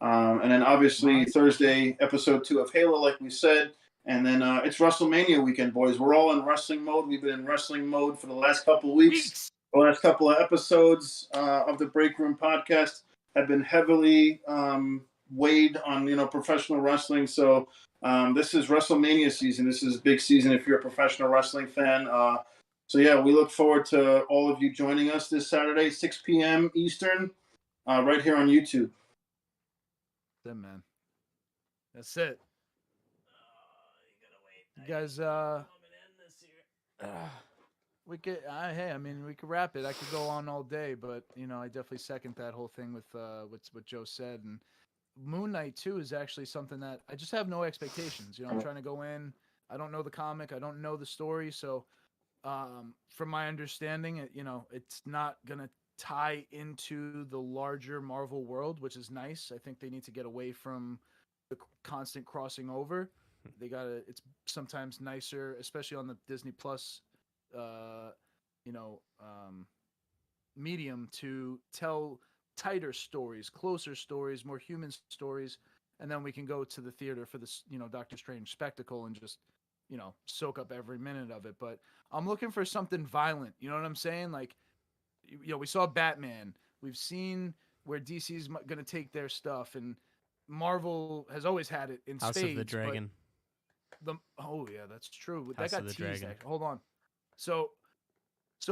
And then obviously Thursday, episode 2 of Halo, like we said. And then it's WrestleMania weekend, boys. We're all in wrestling mode. We've been in wrestling mode for the last couple of weeks. The last couple of episodes of the Break Room podcast have been heavily weighed on, professional wrestling. So this is WrestleMania season. This is a big season if you're a professional wrestling fan. So yeah, we look forward to all of you joining us this Saturday, 6 p.m. Eastern, right here on YouTube. That's it, man. That's it. You guys, we could. Hey, I mean, we could wrap it. I could go on all day, but I definitely second that whole thing with what Joe said. And Moon Knight 2 is actually something that I just have no expectations. I'm trying to go in. I don't know the comic. I don't know the story. So, from my understanding, it's not gonna tie into the larger Marvel world, which is nice. I think they need to get away from the constant crossing over. It's sometimes nicer, especially on the Disney Plus, uh, you know, um, medium, to tell tighter stories, closer stories, more human stories, and then we can go to the theater for this, Doctor Strange spectacle and just, soak up every minute of it. But I'm looking for something violent. You know what I'm saying? Like, we saw Batman. We've seen where DC's going to take their stuff, and Marvel has always had it in House spades. of the Dragon. Oh yeah, that's true. House That got of the teased. Dragon. Hold on. So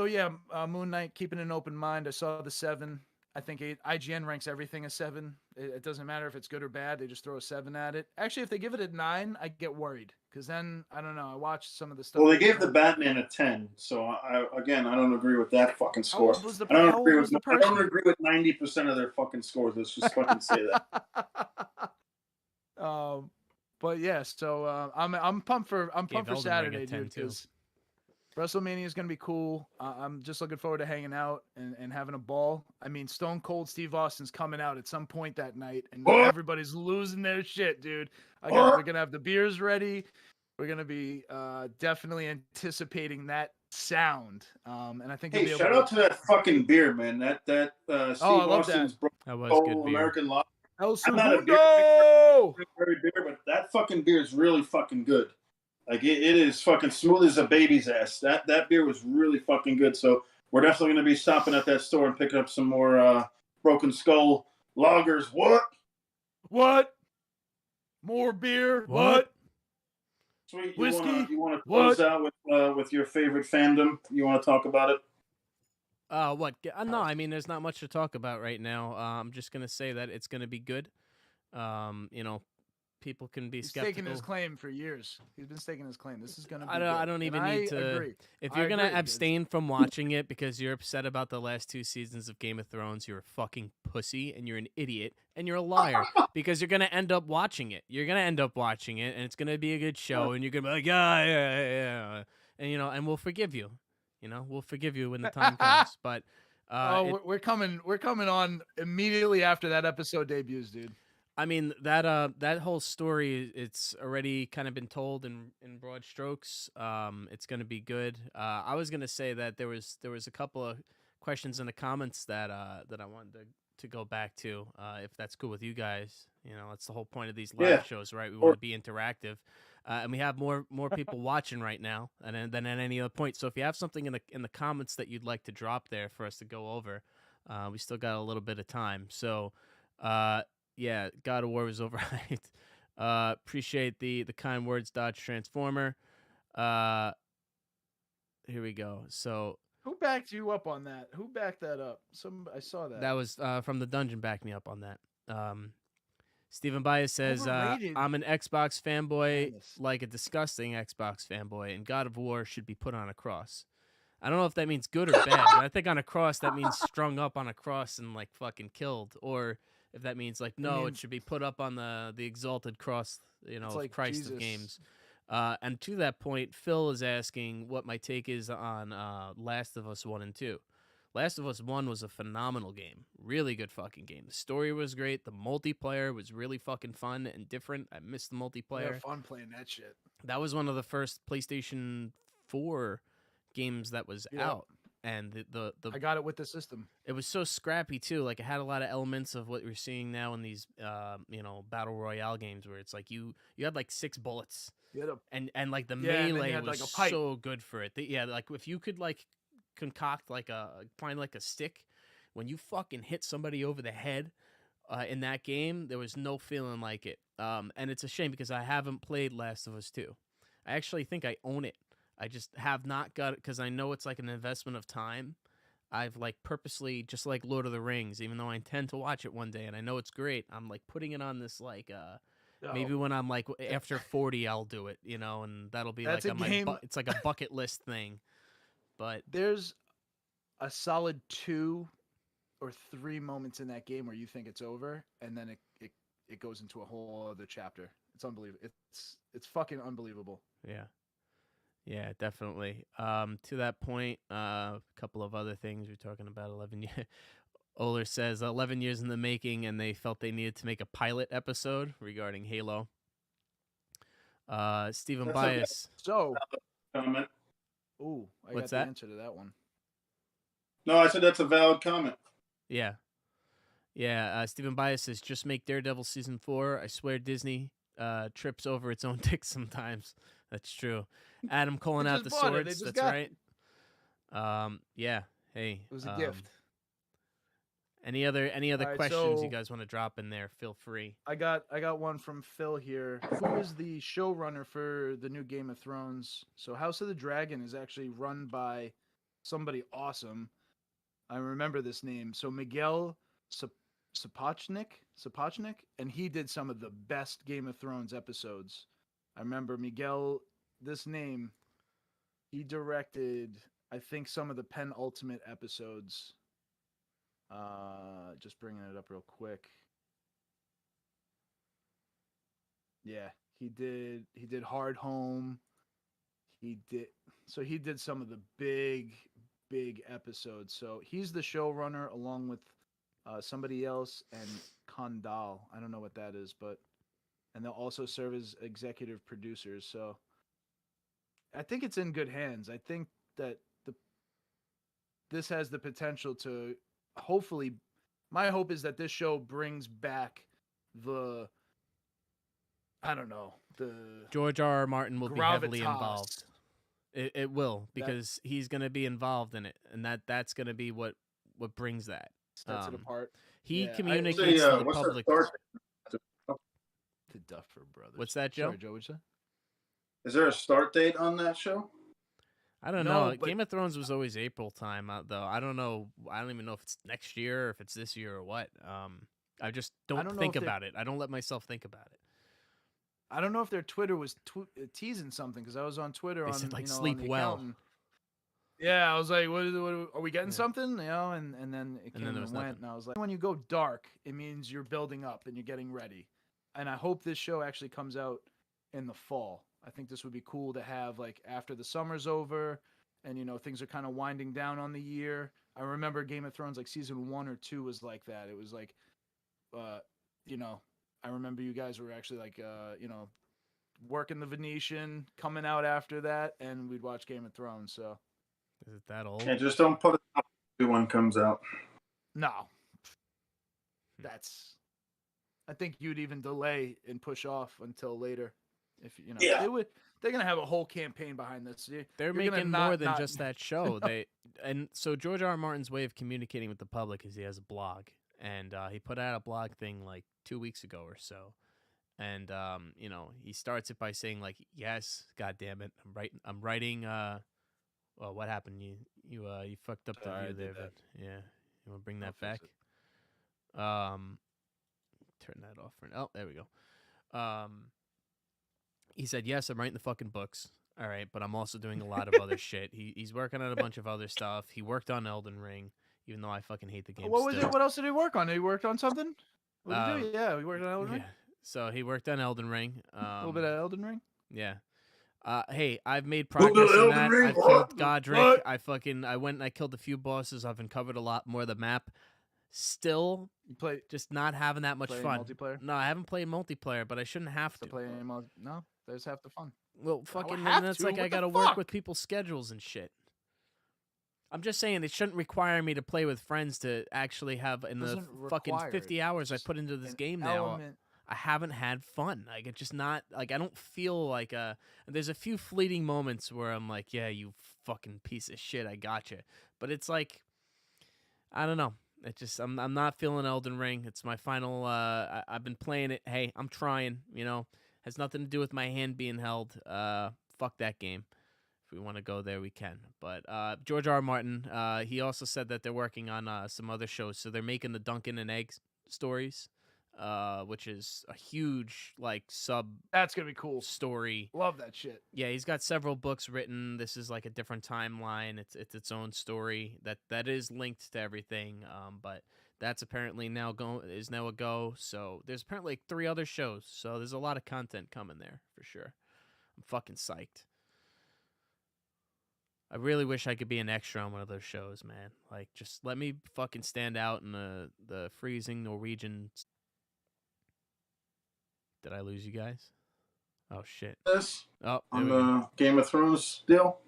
yeah, Moon Knight, keeping an open mind. I saw the 7. I think IGN ranks everything a 7. It doesn't matter if it's good or bad. They just throw a 7 at it. Actually, if they give it a 9, I get worried because then I don't know. I watched some of the stuff. Well, they gave the Batman a 10, so I don't agree with that fucking score. I don't agree with 90% of their fucking scores. Let's just fucking say that. But yeah, so I'm pumped for Saturday, dude. Too. WrestleMania is going to be cool. I'm just looking forward to hanging out and having a ball. I mean, Stone Cold Steve Austin's coming out at some point that night, and everybody's losing their shit, dude. We're going to have the beers ready. We're going to be definitely anticipating that sound. And I think hey, shout out to that fucking beer, man. That Steve Austin's that was good beer. American Law. El I'm not a beer but that fucking beer is really fucking good. Like it is fucking smooth as a baby's ass. That beer was really fucking good. So we're definitely going to be stopping at that store and picking up some more Broken Skull lagers. What? More beer? What? Sweet. Whiskey? You want to close out with your favorite fandom? You want to talk about it? What? No, I mean, there's not much to talk about right now. I'm just gonna say that it's gonna be good. People can be skeptical. He's taking his claim for years. He's been staking his claim. This is going to be I don't even need to. Agree. If you're going to abstain from watching it because you're upset about the last 2 seasons of Game of Thrones, you're a fucking pussy and you're an idiot and you're a liar because you're going to end up watching it. You're going to end up watching it and it's going to be a good show and you're going to be like, yeah. And, and we'll forgive you. We'll forgive you when the time comes. But we're coming on immediately after that episode debuts, dude. I mean, that whole story, it's already kind of been told in broad strokes. It's going to be good. I was going to say that there was a couple of questions in the comments that I wanted to go back to, if that's cool with you guys. That's the whole point of these live shows, right? We want to be interactive. And we have more people watching right now than at any other point. So if you have something in the comments that you'd like to drop there for us to go over, we still got a little bit of time. So, yeah, God of War was overhyped. Appreciate the kind words, Dodge Transformer. Here we go. So who backed you up on that? Who backed that up? I saw that. That was from the dungeon. Backed me up on that. Stephen Bias says, I'm an Xbox fanboy, like a disgusting Xbox fanboy, and God of War should be put on a cross. I don't know if that means good or bad, but I think on a cross, that means strung up on a cross and, like, fucking killed. Or if that means, like, no, it should be put up on the exalted cross, of Christ Jesus. Of games. And to that point, Phil is asking what my take is on Last of Us 1 and 2. Last of Us 1 was a phenomenal game. Really good fucking game. The story was great. The multiplayer was really fucking fun and different. I missed the multiplayer. I had fun playing that shit. That was one of the first PlayStation PS4 games that was out, and the I got it with the system. it was so scrappy too. Like it had a lot of elements of what we're seeing now in these battle royale games, where it's like you had like 6 bullets, and like the and then you melee had, was like, a pipe. so good for it. Like if you could like concoct like find like a stick, when you fucking hit somebody over the head in that game, there was no feeling like it. And it's a shame because I haven't played Last of Us 2. I actually think I own it. I just have not got it because I know it's like an investment of time. I've like purposely, just like Lord of the Rings, even though I intend to watch it one day and I know it's great, I'm like putting it on this like maybe when I'm like after 40 I'll do it, and that'll be That's like a on my game- it's like a bucket list thing. But There's a solid 2 or 3 moments in that game where you think it's over, and then it goes into a whole other chapter. It's unbelievable. It's fucking unbelievable. Yeah, definitely. To that point, a couple of other things. We're talking about 11 years. Oler says 11 years in the making, and they felt they needed to make a pilot episode regarding Halo. Stephen That's Bias. So, comment. ooh, I What's got that? the answer to that one. No, I said that's a valid comment. Yeah. Stephen Bias says just make Daredevil season 4. I swear Disney trips over its own dick sometimes. That's true. Adam calling They out the just bought it. They swords. just That's got right. Yeah. Hey. It was a gift. Any other Alright, questions you so- guys want to drop in there? Feel free. I got one from Phil here. Who is the showrunner for the new Game of Thrones? So House of the Dragon is actually run by somebody awesome. I remember this name. So Miguel Sapochnik, and he did some of the best Game of Thrones episodes. I remember Miguel, this name, he directed, I think, some of the penultimate episodes. Just bringing it up real quick. Yeah, he did Hard Home. He did some of the big episodes. So he's the showrunner along with somebody else and Kandal. I don't know what that is, and they'll also serve as executive producers. So I think it's in good hands. I think that this has the potential to hopefully. My hope is that this show brings back the George R. R. Martin will be heavily gravitas. involved. It will, because he's going to be involved in it, and that's going to be what brings that. Sets it apart. He Yeah, communicates to the what's public. The Duffer Brothers. What's that, Joe? Sorry, Joe, what'd you say? Is there a start date on that show? I don't No, know. but- Game of Thrones was always April time, though. I don't know. I don't even know if it's next year or if it's this year or what. I just don't don't know think if they- about it. I don't let myself think about it. I don't know if their Twitter was teasing something, because I was on Twitter They on said, like, on sleep the well. account, and- yeah, I was like, what are we getting Yeah. something? And then it And then came there and was went, nothing. and I was like, when you go dark, it means you're building up and you're getting ready. And I hope this show actually comes out in the fall. I think this would be cool to have, like, after the summer's over and things are kind of winding down on the year. I remember Game of Thrones, like season 1 or 2 was like that. It was like, I remember you guys were actually like, working the Venetian, coming out after that, and we'd watch Game of Thrones. So Is it that old? Yeah, just don't put it up when one comes out. no, I think you'd even delay and push off until later. If Yeah. they're gonna have a whole campaign behind this. They're You're gonna making not- more than not- just that show. So George R. R. Martin's way of communicating with the public is he has a blog, and he put out a blog thing like 2 weeks ago or so, and he starts it by saying like, "Yes, God damn it, I'm writing." Well, what happened? You fucked up the Sorry, I view did there, that. but yeah, you want to bring I'll that back? fix Turn that off for now. Oh, there we go. He said, "Yes, I'm writing the fucking books. All right, but I'm also doing a lot of other shit." He's working on a bunch of other stuff. He worked on Elden Ring, even though I fucking hate the game. What was still. it? What else did he work on? He worked on something. What did he do? Um, Yeah, he worked on Elden Ring. Yeah. So he worked on Elden Ring. A little bit of Elden Ring. Yeah. Hey, I've made Who the progress in Elden that. Ring? I've What? killed Godric. What? I went and I killed a few bosses. I've uncovered a lot more of the map. Still, You play just not having that much Play fun. multiplayer? No, I haven't played multiplayer, but I shouldn't have to to. play any No, there's half the fun. Well, fucking, have then that's to? like I What the gotta work fuck? with people's schedules and shit. I'm just saying it shouldn't require me to play with friends to actually have in the Doesn't fucking require 50 it. hours I Just put into this an game now. element. I haven't had fun. Like, it's just not like I don't feel like there's a few fleeting moments where I'm like, yeah, you fucking piece of shit, I gotcha. But it's like, I don't know. It just I'm not feeling Elden Ring. It's my final. I've been playing it. Hey, I'm trying. You know, has nothing to do with my hand being held. Fuck that game. If we want to go there, we can. But George R. R. Martin, he also said that they're working on some other shows. So they're making the Duncan and Egg stories, which is a huge like sub That's gonna be cool. story. Love that shit. Yeah, he's got several books written. This is like a different timeline. It's its own story that is linked to everything. But that's apparently now a go. So there's apparently like 3 other shows. So there's a lot of content coming there for sure. I'm fucking psyched. I really wish I could be an extra on one of those shows, man. Like, just let me fucking stand out in the freezing Norwegian. Did I lose you guys? Oh shit. This Oh, there on we go. the Game of Thrones deal.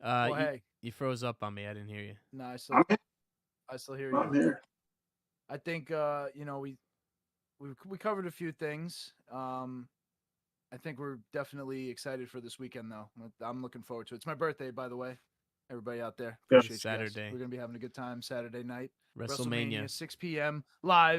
Well, You, hey. you froze up on me. I didn't hear you. No, I I'm still hear I'm you. here. I think you know, we covered a few things. I think we're definitely excited for this weekend, though. I'm looking forward to it. It's my birthday, by the way. Everybody out there, Yeah. appreciate you guys. Saturday. We're gonna be having a good time Saturday night. WrestleMania. 6 p.m. live.